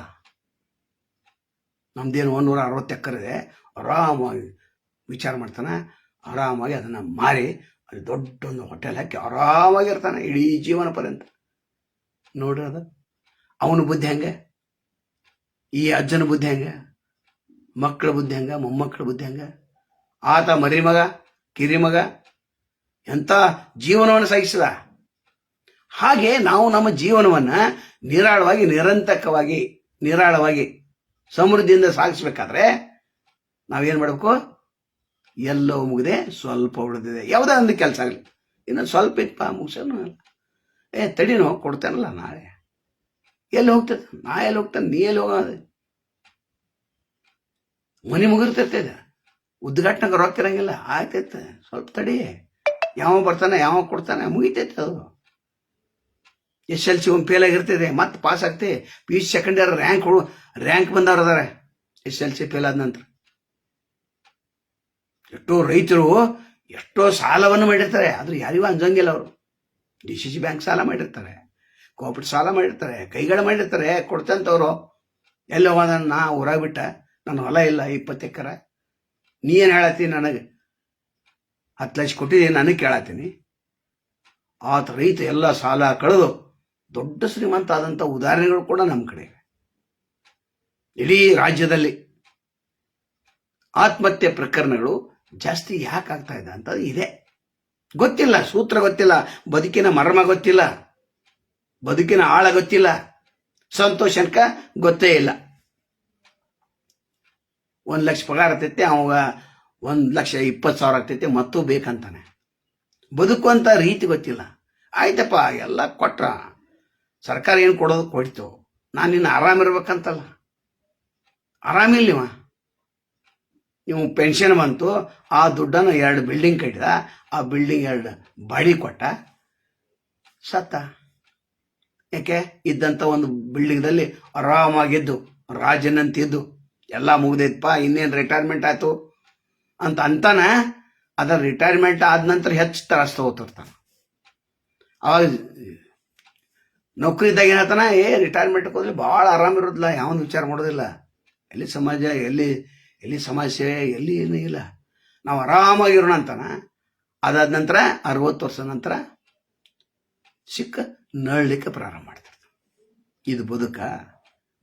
ನಮ್ದೇನು 160 ಎಕರೆ ಇದೆ, ಆರಾಮಾಗಿ ವಿಚಾರ ಮಾಡ್ತಾನೆ, ಆರಾಮಾಗಿ ಅದನ್ನು ಮಾರಿ ಅಲ್ಲಿ ದೊಡ್ಡೊಂದು ಹೋಟೆಲ್ ಹಾಕಿ ಆರಾಮಾಗಿರ್ತಾನೆ ಇಡೀ ಜೀವನ ಪರ್ಯಂತ. ನೋಡ್ರಿ ಅದು ಅವನ ಬುದ್ಧಿ ಹೆಂಗೆ, ಈ ಅಜ್ಜನ ಬುದ್ಧಿ ಹೆಂಗೆ, ಮಕ್ಕಳ ಬುದ್ಧಿ ಹೆಂಗೆ, ಮೊಮ್ಮಕ್ಕಳ ಬುದ್ಧಿ ಹೆಂಗೆ. ಆತ ಮರಿಮಗ ಕಿರಿಮಗ ಎಂಥ ಜೀವನವನ್ನು ಸಾಗಿಸಿದ. ಹಾಗೆ ನಾವು ನಮ್ಮ ಜೀವನವನ್ನ ನಿರಾಳವಾಗಿ, ನಿರಂತಕವಾಗಿ, ನಿರಾಳವಾಗಿ ಸಮೃದ್ಧಿಯಿಂದ ಸಾಗಿಸ್ಬೇಕಾದ್ರೆ ನಾವೇನು ಮಾಡಬೇಕು? ಎಲ್ಲೋ ಮುಗಿದೆ, ಸ್ವಲ್ಪ ಉಳಿದಿದೆ, ಯಾವುದೇ ಒಂದು ಕೆಲಸ ಆಗಲಿ, ಇನ್ನು ಸ್ವಲ್ಪ ಇತ್ತಪ್ಪ ಮುಗಿಸೋನು, ತಡಿನೋ ಕೊಡ್ತೇನಲ್ಲ ನಾಳೆ. ಎಲ್ಲಿ ಹೋಗ್ತದೆ? ನಾ ಎಲ್ಲಿ ಹೋಗ್ತಾನೆ, ನೀ ಎಲ್ಲಿ ಹೋಗೋದು? ಮನೆ ಮುಗಿರ್ತೈತೆ, ಉದ್ಘಾಟನೆಗೆ ರೊಕ್ಕ ಇರಂಗಿಲ್ಲ, ಆಯ್ತೈತೆ, ಸ್ವಲ್ಪ ತಡಿ, ಯಾವ ಬರ್ತಾನೆ ಯಾವ ಕೊಡ್ತಾನೆ, ಮುಗಿತೈತೆ ಅದು. SLC ಒಂದು ಫೇಲ್ ಆಗಿರ್ತದೆ, ಮತ್ತೆ ಪಾಸ್ ಆಗ್ತಿ. PUC ಸೆಕೆಂಡ್ ಇಯರ್ ರ್ಯಾಂಕ್ ಬಂದವ್ರು ಅದಾರೆ SLC ಫೇಲ್ ಆದ ನಂತರ. ಎಷ್ಟೋ ರೈತರು ಎಷ್ಟೋ ಸಾಲವನ್ನು ಮಾಡಿರ್ತಾರೆ, ಆದ್ರೆ ಯಾರಿಗೂ ಅಂಜಂಗಿಲ್ಲ. ಅವರು DCC ಬ್ಯಾಂಕ್ ಸಾಲ ಮಾಡಿರ್ತಾರೆ, ಕೋಆಪರೇಟಿವ್ ಸಾಲ ಮಾಡಿರ್ತಾರೆ, ಕೈಗಳು ಮಾಡಿರ್ತಾರೆ, ಕೊಡ್ತಂತವ್ರು. ಎಲ್ಲಿ ಹೋಗೋದ? ನಾ ಊರಾಗ ಬಿಟ್ಟ, ನನ್ನ ಹೊಲ ಇಲ್ಲ 20 ಎಕರೆ, ನೀ ಏನು ಹೇಳತ್ತೀನಿ? ನನಗೆ 10 ಲಕ್ಷ ಕೊಟ್ಟಿದ್ದೀನಿ, ನನಗೆ ಕೇಳತ್ತೀನಿ. ಆತ ರೈತ ಎಲ್ಲ ಸಾಲ ಕಳೆದು ದೊಡ್ಡ ಶ್ರೀಮಂತ ಆದಂಥ ಉದಾಹರಣೆಗಳು ಕೂಡ ನಮ್ಮ ಕಡೆ ಇಡೀ ರಾಜ್ಯದಲ್ಲಿ. ಆತ್ಮಹತ್ಯೆ ಪ್ರಕರಣಗಳು ಜಾಸ್ತಿ ಯಾಕೆ ಆಗ್ತಾ ಇದೆ ಅಂತ ಇದೆ, ಗೊತ್ತಿಲ್ಲ, ಸೂತ್ರ ಗೊತ್ತಿಲ್ಲ, ಬದುಕಿನ ಮರ್ಮ ಗೊತ್ತಿಲ್ಲ, ಬದುಕಿನ ಆಳ ಗೊತ್ತಿಲ್ಲ, ಸಂತೋಷಕ ಗೊತ್ತೇ ಇಲ್ಲ. 1 ಲಕ್ಷ ಪಗಾರ ಆಗ್ತೈತೆ, ಅವಾಗ 1,20,000 ಆಗ್ತೈತೆ, ಮತ್ತೂ ಬೇಕಂತಾನೆ. ಬದುಕುವಂತ ರೀತಿ ಗೊತ್ತಿಲ್ಲ. ಆಯ್ತಪ್ಪ, ಎಲ್ಲ ಕೊಟ್ರ, ಸರ್ಕಾರ ಏನು ಕೊಡೋದು ಕೊಡ್ತು, ನಾನು ಇನ್ನು ಆರಾಮಿರ್ಬೇಕಂತಲ್ಲ. ಆರಾಮಿಲ್ಲ ನೀವು ಪೆನ್ಷನ್ ಬಂತು, ಆ ದುಡ್ಡನ್ನು 2 ಬಿಲ್ಡಿಂಗ್ ಕಟ್ಟಿದ, ಆ ಬಿಲ್ಡಿಂಗ್ 2 ಬಾಡಿ ಕೊಟ್ಟ, ಸತ್ತ. ಯಾಕೆ? ಇದ್ದಂಥ ಒಂದು ಬಿಲ್ಡಿಂಗ್ದಲ್ಲಿ ಆರಾಮಾಗಿದ್ದು, ರಾಜನಂತಿದ್ದು, ಎಲ್ಲ ಮುಗ್ದೈತಪ್ಪ, ಇನ್ನೇನು ರಿಟೈರ್ಮೆಂಟ್ ಆಯ್ತು ಅಂತಾನ. ಅದರ ರಿಟೈರ್ಮೆಂಟ್ ಆದ ನಂತರ ಹೆಚ್ಚು ತ್ರಾಸ ತಗೋತಿರ್ತಾನೆ. ಅವಾಗ ನೌಕರಿ ಇದ್ದಾಗ ಏನತ್ತಾನ, ರಿಟೈರ್ಮೆಂಟ್ಗೆ ಹೋದ್ರೆ ಭಾಳ ಆರಾಮಿರೋದಿಲ್ಲ, ಯಾವನು ವಿಚಾರ ಮಾಡೋದಿಲ್ಲ. ಎಲ್ಲಿ ಸಮಾಜ, ಎಲ್ಲಿ ಸಮಾಜ ಸೇವೆ, ಎಲ್ಲಿ ಏನೂ ಇಲ್ಲ, ನಾವು ಆರಾಮಾಗಿರೋಣ ಅಂತಾನ. ಅದಾದ ನಂತರ 60 ವರ್ಷ ನಂತರ ಸಿಕ್ಕ ನಳಲಿಕ್ಕೆ ಪ್ರಾರಂಭ ಮಾಡ್ತಾರೆ. ಇದು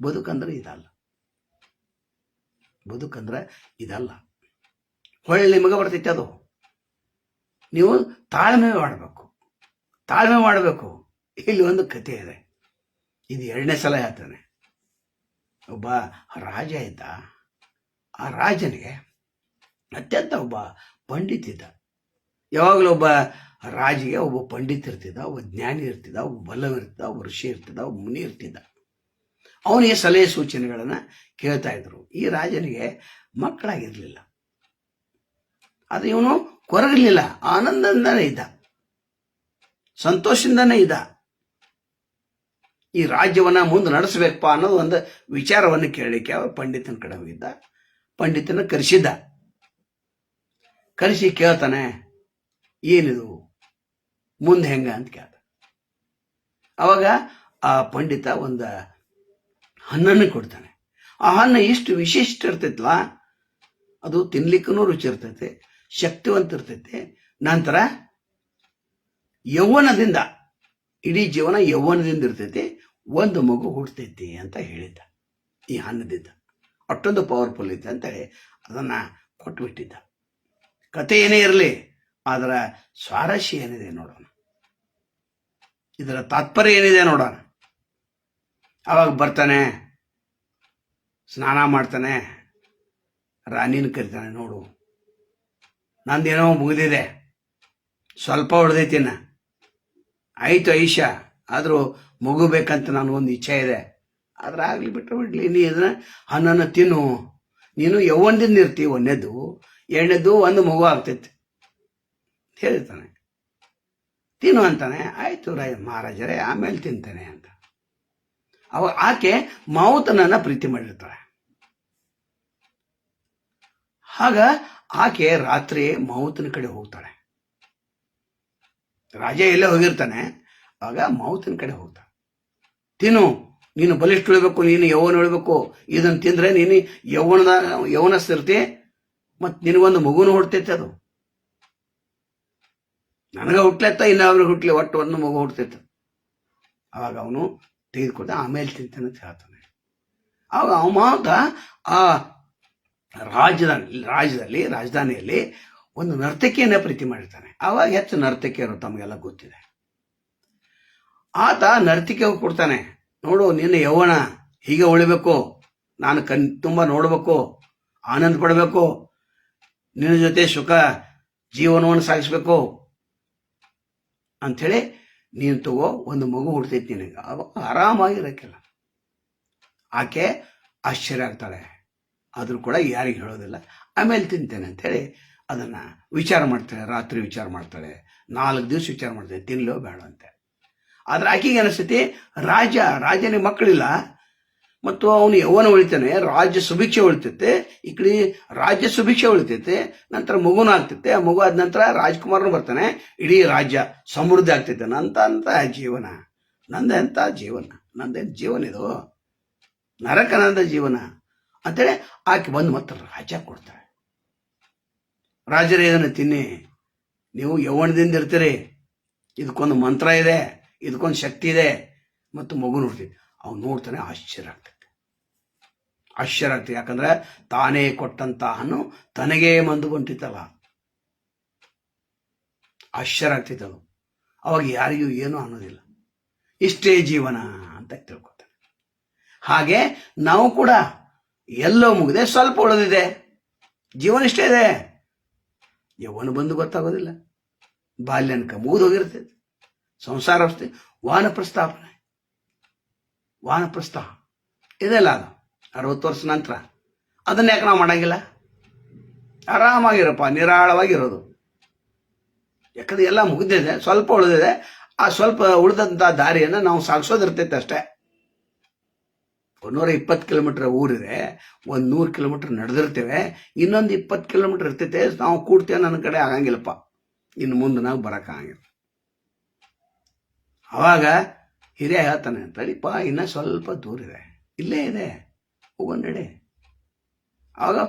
ಬದುಕಂದ್ರೆ ಇದಲ್ಲ, ಬದುಕಂದ್ರೆ ಇದಲ್ಲ. ಹೊಳ್ಳಿ ನಿಮಗೆ ಬರ್ತೈತೆ ಅದು. ನೀವು ತಾಳ್ಮೆ ಮಾಡಬೇಕು. ಇಲ್ಲಿ ಒಂದು ಕಥೆ ಇದೆ, ಇದು 2ನೇ ಸಲ ಹೇಳ್ತಾನೆ. ಒಬ್ಬ ರಾಜ ಇದ್ದ, ಆ ರಾಜನಿಗೆ ಅತ್ಯಂತ ಒಬ್ಬ ಪಂಡಿತ ಇದ್ದ. ಯಾವಾಗಲೂ ಒಬ್ಬ ರಾಜಿಗೆ ಒಬ್ಬ ಪಂಡಿತ ಇರ್ತಿದ್ದ, ಒಬ್ಬ ಜ್ಞಾನಿ ಇರ್ತಿದ್ದ, ಒಬ್ಬ ಬಲ್ಲವ ಇರ್ತಿದ್ದ, ಒಬ್ಬ ಋಷಿ ಇರ್ತಿದ್ದ, ಒಬ್ಬ ಮುನಿ ಇರ್ತಿದ್ದ. ಅವನಿಗೆ ಸಲಹೆ ಸೂಚನೆಗಳನ್ನು ಕೇಳ್ತಾ ಇದ್ರು. ಈ ರಾಜನಿಗೆ ಮಕ್ಕಳಾಗಿರ್ಲಿಲ್ಲ. ಅದು ಇವನು ಕೊರಗಲಿಲ್ಲ, ಆನಂದದಿಂದನೇ ಇದ್ದ, ಸಂತೋಷದಿಂದನೇ ಇದ್ದ. ಈ ರಾಜ್ಯವನ್ನ ಮುಂದೆ ನಡೆಸಬೇಕಪ್ಪ ಅನ್ನೋದು ಒಂದು ವಿಚಾರವನ್ನು ಕೇಳಲಿಕ್ಕೆ ಅವ ಪಂಡಿತನ ಕಡೆ ಹೋಗಿದ್ದ. ಪಂಡಿತನ ಕರೆಸಿದ್ದ. ಕರೆಸಿ ಕೇಳ್ತಾನೆ, ಏನಿದು ಮುಂದೆ ಹೆಂಗ ಅಂತ ಕೇಳ್ದ. ಅವಾಗ ಆ ಪಂಡಿತ ಒಂದು ಹಣ್ಣನ್ನು ಕೊಡ್ತಾನೆ. ಆ ಹಣ್ಣು ಇಷ್ಟು ವಿಶಿಷ್ಟ ಇರ್ತೈತಲ್ಲ, ಅದು ತಿನ್ಲಿಕ್ಕೂ ರುಚಿ ಇರ್ತೈತೆ, ಶಕ್ತಿವಂತ ಇರ್ತೈತೆ. ನಂತರ ಯೌವನದಿಂದ, ಇಡೀ ಜೀವನ ಯೌವನದಿಂದ ಇರ್ತೈತಿ, ಒಂದು ಮಗು ಹುಡ್ತೈತಿ ಅಂತ ಹೇಳಿದ್ದ. ಈ ಹಣ್ಣದಿಂದ ಅಷ್ಟೊಂದು ಪವರ್ಫುಲ್ ಐತೆ ಅಂತೇಳಿ ಅದನ್ನ ಕೊಟ್ಬಿಟ್ಟಿದ್ದ. ಕತೆ ಏನೇ ಇರಲಿ, ಅದರ ಸ್ವಾರಸ್ಯ ಏನಿದೆ ನೋಡೋಣ, ಇದರ ತಾತ್ಪರ್ಯ ಏನಿದೆ ನೋಡೋಣ. ಅವಾಗ ಬರ್ತಾನೆ, ಸ್ನಾನ ಮಾಡ್ತಾನೆ, ರಾಣಿನ ಕರಿತಾನೆ, ನೋಡು ನಂದೇನೋ ಮುಗಿದಿದೆ, ಸ್ವಲ್ಪ ಹೊಡೆದೈತಿನ, ಆಯ್ತು ಐಷ, ಆದರೂ ಮಗು ಬೇಕಂತ ನನಗೊಂದು ಇಚ್ಛೆ ಇದೆ, ಆದ್ರೆ ಆಗ್ಲಿ ಬಿಟ್ಟು ಬಿಡ್ಲಿ, ನೀ ಅದನ್ನ ಹಣ್ಣನ್ನು ತಿನ್ನು, ನೀನು ಯೌವನದಿಂದ ಇರ್ತೀವಿ, ಒಂದನೇದು, ಎರಡನೇದು ಒಂದು ಮಗು ಆಗ್ತೈತಿ ಹೇಳ್ತಾನೆ. ತಿನ್ನು ಅಂತಾನೆ. ಆಯ್ತು ಮಹಾರಾಜರೇ, ಆಮೇಲೆ ತಿಂತಾನೆ ಅಂತ. ಅವ ಆಕೆ ಮಾವುತನನ್ನ ಪ್ರೀತಿ ಮಾಡಿರ್ತಾಳೆ. ಆಗ ಆಕೆ ರಾತ್ರಿ ಮಾವುತನ ಕಡೆ ಹೋಗ್ತಾಳೆ. ರಾಜ ಎಲ್ಲೇ ಹೋಗಿರ್ತಾನೆ, ಆಗ ಮಾವುತನ ಕಡೆ ಹೋಗ್ತಾಳೆ. ತಿನ್ನು, ನೀನು ಬಲಿಷ್ಠ ಉಳಿಬೇಕು, ನೀನು ಯೌವನ ಉಳಿಬೇಕು, ಇದನ್ನು ತಿಂದ್ರೆ ನೀನು ಯೌವನಸ್ಥಿರ್ತಿ, ಮತ್ತು ನಿನಗೊಂದು ಮಗುನು ಹುಡ್ತೈತೆ. ಅದು ನನಗೆ ಹುಟ್ಲೆತ್ತ, ಇನ್ನಾವ್ರಿಗೆ ಹುಟ್ಲಿ, ಒಟ್ಟು ಒಂದು ಮಗು ಹುಡ್ತೈತೆ. ಅವಾಗ ಅವನು ತೆಗೆದುಕೊಡ್ತ ಆಮೇಲೆ ತಿಂತಾನೆ ಅಂತ ಹೇಳ್ತಾನೆ. ಆವಾಗ ಮಾವುತ ಆ ರಾಜಧಾನಿಯಲ್ಲಿ ಒಂದು ನರ್ತಕಿಯನ್ನ ಪ್ರೀತಿ ಮಾಡಿರ್ತಾನೆ. ಆವಾಗ ಹೆಚ್ಚು ನರ್ತಕಿಯರು ತಮಗೆಲ್ಲ ಗೊತ್ತಿದೆ. ಆತ ನರ್ತಕಿಗೆ ಕೊಡ್ತಾನೆ, ನೋಡು ನಿನ್ನ ಯೌವನ ಹೀಗೆ ಉಳಿಬೇಕು, ನಾನು ತುಂಬ ನೋಡ್ಬೇಕು, ಆನಂದ ಪಡಬೇಕು, ನಿನ್ನ ಜೊತೆ ಸುಖ ಜೀವನವನ್ನು ಸಾಗಿಸ್ಬೇಕು ಅಂಥೇಳಿ ನೀನು ತಗೋ, ಒಂದು ಮಗು ಹುಡ್ತೈತಿ ನಿನಗೆ, ಆರಾಮಾಗಿರಕ್ಕಿಲ್ಲ. ಆಕೆ ಆಶ್ಚರ್ಯ ಆಗ್ತಾಳೆ, ಆದರೂ ಕೂಡ ಯಾರಿಗೆ ಹೇಳೋದಿಲ್ಲ. ಆಮೇಲೆ ತಿಂತೇನೆ ಅಂತೇಳಿ ಅದನ್ನು ವಿಚಾರ ಮಾಡ್ತಾಳೆ. ರಾತ್ರಿ ವಿಚಾರ ಮಾಡ್ತಾಳೆ, 4 ದಿವಸ ವಿಚಾರ ಮಾಡ್ತಾಳೆ, ತಿನ್ಲೋ ಬೇಡ ಅಂತ. ಆದ್ರೆ ಆಕೆಗೆ ಅನಿಸ್ತೈತಿ, ರಾಜನಿಗೆ ಮಕ್ಕಳಿಲ್ಲ, ಮತ್ತು ಅವನು ಯೌವನ ಉಳಿತಾನೆ, ರಾಜ್ಯ ಸುಭಿಕ್ಷೆ ಉಳಿತೈತೆ, ಈ ಕಡೆ ರಾಜ್ಯ ಸುಭಿಕ್ಷೆ ಉಳಿತೈತೆ, ನಂತರ ಮಗುನ ಆಗ್ತೈತೆ. ಆ ಮಗು ಆದ ನಂತರ ರಾಜ್ಕುಮಾರನು ಬರ್ತಾನೆ, ಇಡೀ ರಾಜ್ಯ ಸಮೃದ್ಧಿ ಆಗ್ತೈತೆ. ನಂತ ಜೀವನ, ನಂದೆಂತ ಜೀವನ, ನಂದೇನು ಜೀವನ ಇದು, ನರಕನಂದ ಜೀವನ ಅಂತೇಳಿ ಆಕೆ ಬಂದು ಮತ್ತೆ ರಾಜ ಕೊಡ್ತಾಳೆ. ರಾಜರೇ, ಇದನ್ನು ತಿನ್ನಿ, ನೀವು ಯೌವನದಿಂದ ಇರ್ತೀರಿ, ಇದಕ್ಕೊಂದು ಮಂತ್ರ ಇದೆ, ಇದಕ್ಕೊಂದು ಶಕ್ತಿ ಇದೆ, ಮತ್ತು ಮಗು ನೋಡ್ತೀವಿ. ಅವ್ನು ನೋಡ್ತಾನೆ, ಆಶ್ಚರ್ಯ ಆಗ್ತೈತೆ. ಯಾಕಂದ್ರೆ ತಾನೇ ಕೊಟ್ಟಂತ ಹಣ್ಣು ತನಗೇ ಮಂದು ಬಂಟಿತ್ತಲ್ಲ, ಆಶ್ಚರ್ಯ ಆಗ್ತೈತೆ. ಅದು ಅವಾಗ ಯಾರಿಗೂ ಏನೂ ಅನ್ನೋದಿಲ್ಲ, ಇಷ್ಟೇ ಜೀವನ ಅಂತ ತಿಳ್ಕೊತಾನೆ. ಹಾಗೆ ನಾವು ಕೂಡ ಎಲ್ಲೋ ಮುಗಿದೆ, ಸ್ವಲ್ಪ ಉಳಿದಿದೆ, ಜೀವನ ಇಷ್ಟೇ ಇದೆ, ಯೌವನ ಬಂದು ಗೊತ್ತಾಗೋದಿಲ್ಲ, ಬಾಲ್ಯನಕ ಮುಗಿದು ಹೋಗಿರ್ತೈತೆ, ಸಂಸಾರಾವಸ್ಥೆ, ವಾನಪ್ರಸ್ಥ ಇದೆಲ್ಲ ಅದು 60 ವರ್ಷ ನಂತರ. ಅದನ್ನ ಯಾಕೆ ನಾವು ಮಾಡಂಗಿಲ್ಲ? ಆರಾಮಾಗಿರಪ್ಪ, ನಿರಾಳವಾಗಿರೋದು. ಯಾಕಂದ್ರೆ ಎಲ್ಲ ಮುಗಿದಿದೆ, ಸ್ವಲ್ಪ ಉಳಿದಿದೆ, ಆ ಸ್ವಲ್ಪ ಉಳಿದಂಥ ದಾರಿಯನ್ನು ನಾವು ಸಾಗಿಸೋದಿರ್ತೈತೆ ಅಷ್ಟೇ. 120 ಕಿಲೋಮೀಟರ್ ಊರಿದೆ, 100 ಕಿಲೋಮೀಟರ್ ನಡೆದಿರ್ತೇವೆ, ಇನ್ನೊಂದು 20 ಕಿಲೋಮೀಟರ್ ಇರ್ತೈತೆ, ನಾವು ಕೂಡ್ತೇವೆ, ನನ್ನ ಕಡೆ ಆಗಂಗಿಲ್ಲಪ್ಪ, ಇನ್ನು ಮುಂದೆ ನಾವು ಬರೋಕ್ಕಾಗಂಗಿಲ್ಲ. ಅವಾಗ ಹಿರಿಯ ಹೇಳ್ತಾನೆ, ತಡಿಪ್ಪ, ಇನ್ನ ಸ್ವಲ್ಪ ದೂರ ಇದೆ, ಇಲ್ಲೇ ಇದೆ, ಹೋಗೋಣ. ಆವಾಗ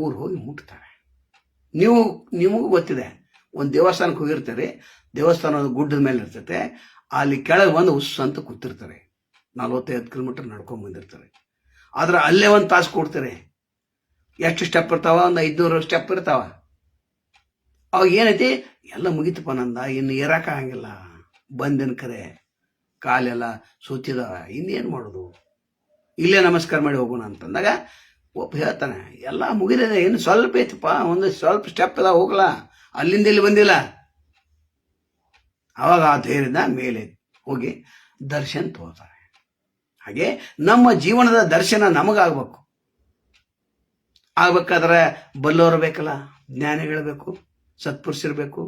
ಊರು ಹೋಗಿ ಮುಟ್ತಾರೆ. ನಿಮಗೂ ಗೊತ್ತಿದೆ, ಒಂದು ದೇವಸ್ಥಾನಕ್ಕೆ ಹೋಗಿರ್ತಾರೆ, ದೇವಸ್ಥಾನದ ಗುಡ್ಡದ ಮೇಲೆ ಇರ್ತೈತೆ, ಅಲ್ಲಿ ಕೆಳಗೆ ಬಂದು ಅಂತ ಕೂತಿರ್ತಾರೆ, 45 ಕಿಲೋಮೀಟರ್ ನಡ್ಕೊಂಡ್ ಬಂದಿರ್ತಾರೆ. ಆದ್ರೆ ಅಲ್ಲೇ 1 ತಾಸು ಕೊಡ್ತಾರೆ. ಎಷ್ಟು ಸ್ಟೆಪ್ ಇರ್ತಾವ? ಒಂದು 500 ಸ್ಟೆಪ್ ಇರ್ತಾವ. ಅವಾಗ ಏನೈತಿ, ಎಲ್ಲ ಮುಗಿತಪ್ಪ ನಂದ, ಇನ್ನು ಏರಾಕಾಗಂಗಿಲ್ಲ, ಬಂದಿನ ಕರೆ ಕಾಲೆಲ್ಲ ಸುತ್ತಿದಾವ, ಇನ್ನೇನು ಮಾಡೋದು, ಇಲ್ಲೇ ನಮಸ್ಕಾರ ಮಾಡಿ ಹೋಗೋಣ ಅಂತಂದಾಗ ಒಬ್ಬ ಹೇಳ್ತಾನೆ ಎಲ್ಲ ಮುಗಿದಿದೆ, ಇನ್ನು ಸ್ವಲ್ಪ ಐತಪ್ಪ, ಒಂದು ಸ್ವಲ್ಪ ಸ್ಟೆಪ್ ಎಲ್ಲ ಹೋಗ್ಲ, ಅಲ್ಲಿಂದ ಇಲ್ಲಿ ಬಂದಿಲ್ಲ. ಅವಾಗ ಆ ಧೈರ್ಯದ ಮೇಲೆ ಹೋಗಿ ದರ್ಶನ ತಗೋತಾರೆ. ಹಾಗೆ ನಮ್ಮ ಜೀವನದ ದರ್ಶನ ನಮಗಾಗ್ಬೇಕು. ಆಗ್ಬೇಕಾದ್ರೆ ಬಲ್ಲೋರು ಬೇಕಲ್ಲ, ಜ್ಞಾನಿಗಳು ಬೇಕು, ಸತ್ಪುರುಷರು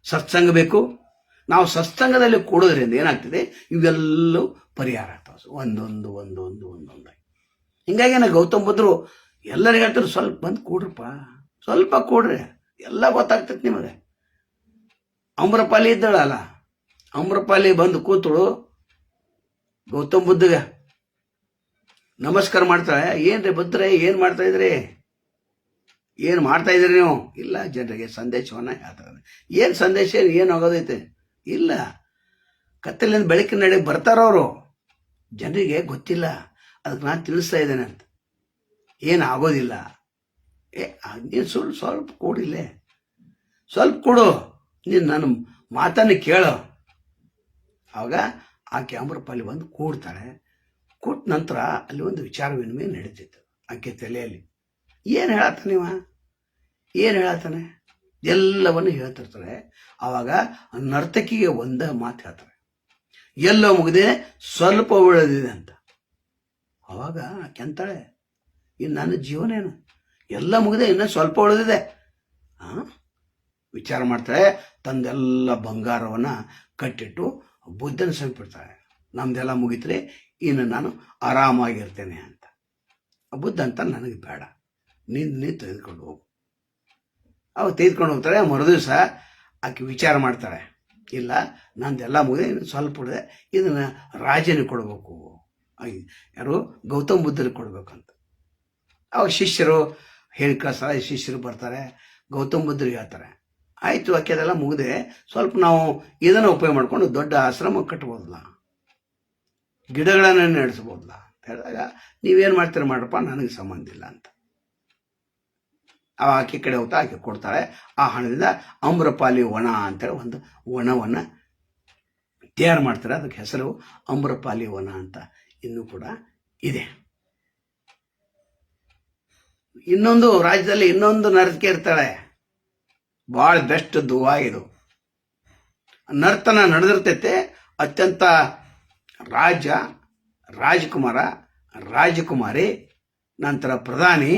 ಸತ್ಸಂಗ ಬೇಕು. ನಾವು ಸತ್ಸಂಗದಲ್ಲಿ ಕೂಡೋದ್ರಿಂದ ಏನಾಗ್ತದೆ, ಇವೆಲ್ಲವೂ ಪರಿಹಾರ ಆಗ್ತಾವೆ ಒಂದೊಂದು ಒಂದೊಂದು ಒಂದೊಂದಾಗಿ. ಹಿಂಗಾಗಿ ನಾ ಗೌತಮ್ ಬುದ್ಧರು ಎಲ್ಲರಿಗೂ ಹೇಳ್ತಾರೆ, ಸ್ವಲ್ಪ ಬಂದು ಕೂಡ್ರಪ್ಪ, ಸ್ವಲ್ಪ ಕೂಡ್ರಿ, ಎಲ್ಲ ಗೊತ್ತಾಗ್ತೈತಿ ನಿಮಗೆ. ಅಮ್ರಪಾಲಿ ಇದ್ದಳಲ್ಲ, ಅಮ್ರಪಾಲಿ ಬಂದು ಕೂತಳು ಗೌತಮ್ ಬುದ್ಧಗ ನಮಸ್ಕಾರ ಮಾಡ್ತಾಳೆ. ಏನ್ರಿ ಬುದ್ಧರೇ, ಏನ್ ಮಾಡ್ತಾ ಇದ್ರಿ, ಏನ್ ಮಾಡ್ತಾ ಇದ್ರಿ ನೀವು? ಇಲ್ಲ, ಜನರಿಗೆ ಸಂದೇಶವನ್ನ ಹೇಳ್ತಾರೆ. ಏನ್ ಸಂದೇಶ, ಏನ್ ಆಗೋದೈತೆ? ಇಲ್ಲ, ಕತ್ತಲಿಂದ ಬೆಳಕಿನ ನಡೆ ಬರ್ತಾರವರು, ಜನರಿಗೆ ಗೊತ್ತಿಲ್ಲ, ಅದಕ್ಕೆ ನಾನು ತಿಳಿಸ್ತಾ ಇದ್ದೇನೆ ಅಂತ. ಏನು ಆಗೋದಿಲ್ಲ. ನೀನು ಸ್ವಲ್ಪ ಕೊಡಿಲ್ಲೇ, ಸ್ವಲ್ಪ ಕೊಡು, ನೀನು ನನ್ನ ಮಾತನ್ನು ಕೇಳು. ಆವಾಗ ಆಕೆ ಅಮ್ರಪಾಲಿ ಬಂದು ಕೂಡ್ತಾಳೆ. ಕೂತ ನಂತರ ಅಲ್ಲಿ ಒಂದು ವಿಚಾರ ವಿನಿಮಯ ನಡೀತಿತ್ತು ಆಕೆ ತಲೆಯಲ್ಲಿ. ಏನು ಹೇಳತ್ತಾನೆ ಇವ, ಏನು ಹೇಳತ್ತಾನೆ, ಎಲ್ಲವನ್ನು ಹೇಳ್ತಿರ್ತಾರೆ. ಆವಾಗ ನರ್ತಕಿಗೆ ಒಂದ ಮಾತು ಹೇಳ್ತಾರೆ, ಎಲ್ಲೋ ಮುಗಿದೆ ಸ್ವಲ್ಪ ಉಳಿದಿದೆ ಅಂತ. ಅವಾಗ ಆಕೆ ಅಂತಾಳೆ, ಇನ್ನು ನನ್ನ ಜೀವನ ಏನು, ಎಲ್ಲ ಮುಗಿದೆ, ಇನ್ನು ಸ್ವಲ್ಪ ಉಳಿದಿದೆ. ವಿಚಾರ ಮಾಡ್ತಾಳೆ. ತಂದೆಲ್ಲ ಬಂಗಾರವನ್ನ ಕಟ್ಟಿಟ್ಟು ಬುದ್ಧನ ಸಮೀಪಿಡ್ತಾಳೆ. ನಮ್ದೆಲ್ಲ ಮುಗಿತ್ರೆ ಇನ್ನು ನಾನು ಆರಾಮಾಗಿರ್ತೇನೆ ಅಂತ. ಬುದ್ಧ ಅಂತ, ನನಗೆ ಬೇಡ, ನೀನು ತೆಗೆದುಕೊಂಡು ಹೋಗು. ಅವಾಗ ತೆಗೆದುಕೊಂಡು ಹೋಗ್ತಾಳೆ. ಮರುದಿವಸ ಆಕೆ ವಿಚಾರ ಮಾಡ್ತಾಳೆ, ಇಲ್ಲ ನಂದೆಲ್ಲ ಮುಗಿದೆ, ಇನ್ನು ಸ್ವಲ್ಪ ಉಳಿದೆ, ಇದನ್ನ ರಾಜನಿಗೆ ಕೊಡಬೇಕು, ಯಾರು ಗೌತಮ್ ಬುದ್ಧರಿಗೆ ಕೊಡ್ಬೇಕಂತ. ಅವಾಗ ಶಿಷ್ಯರು ಹೇಳಿ ಕಳಿಸ್ತಾರೆ. ಶಿಷ್ಯರು ಬರ್ತಾರೆ, ಗೌತಮ್ ಬುದ್ಧರಿಗೆ ಹೇಳ್ತಾರೆ, ಆಯ್ತು ಆಕೆ ಅದೆಲ್ಲ ಮುಗಿದೆ, ಸ್ವಲ್ಪ ನಾವು ಇದನ್ನು ಉಪಯೋಗ ಮಾಡ್ಕೊಂಡು ದೊಡ್ಡ ಆಶ್ರಮ ಕಟ್ಬೋದಲ್ಲ, ಗಿಡಗಳನ್ನು ನಡೆಸ್ಬೋದಲ್ಲ ಅಂತ ಹೇಳಿದಾಗ, ನೀವೇನು ಮಾಡ್ತೀರ ಮಾಡ್ರಪ್ಪ, ನನಗೆ ಸಂಬಂಧ ಇಲ್ಲ ಅಂತ. ಆಕೆ ಕಡೆ ಹೋಗ್ತಾ ಆಕೆ ಕೊಡ್ತಾಳೆ. ಆ ಹಣದಿಂದ ಅಮ್ರಪಾಲಿ ವನ ಅಂತೇಳಿ ಒಂದು ವನವನ್ನ ತಯಾರು ಮಾಡ್ತಾರೆ. ಅದಕ್ಕೆ ಹೆಸರು ಅಮ್ರಪಾಲಿ ವನ ಅಂತ ಇನ್ನೂ ಕೂಡ ಇದೆ. ಇನ್ನೊಂದು ರಾಜ್ಯದಲ್ಲಿ ಇನ್ನೊಂದು ನರ್ತಕಿ ಇರ್ತಾಳೆ, ಬಹಳ ಬೆಸ್ಟ್ ದುವಾ ಇದು. ನರ್ತನ ನಡೆದಿರ್ತೈತೆ. ಅತ್ಯಂತ ರಾಜ, ರಾಜಕುಮಾರ, ರಾಜಕುಮಾರಿ, ನಂತರ ಪ್ರಧಾನಿ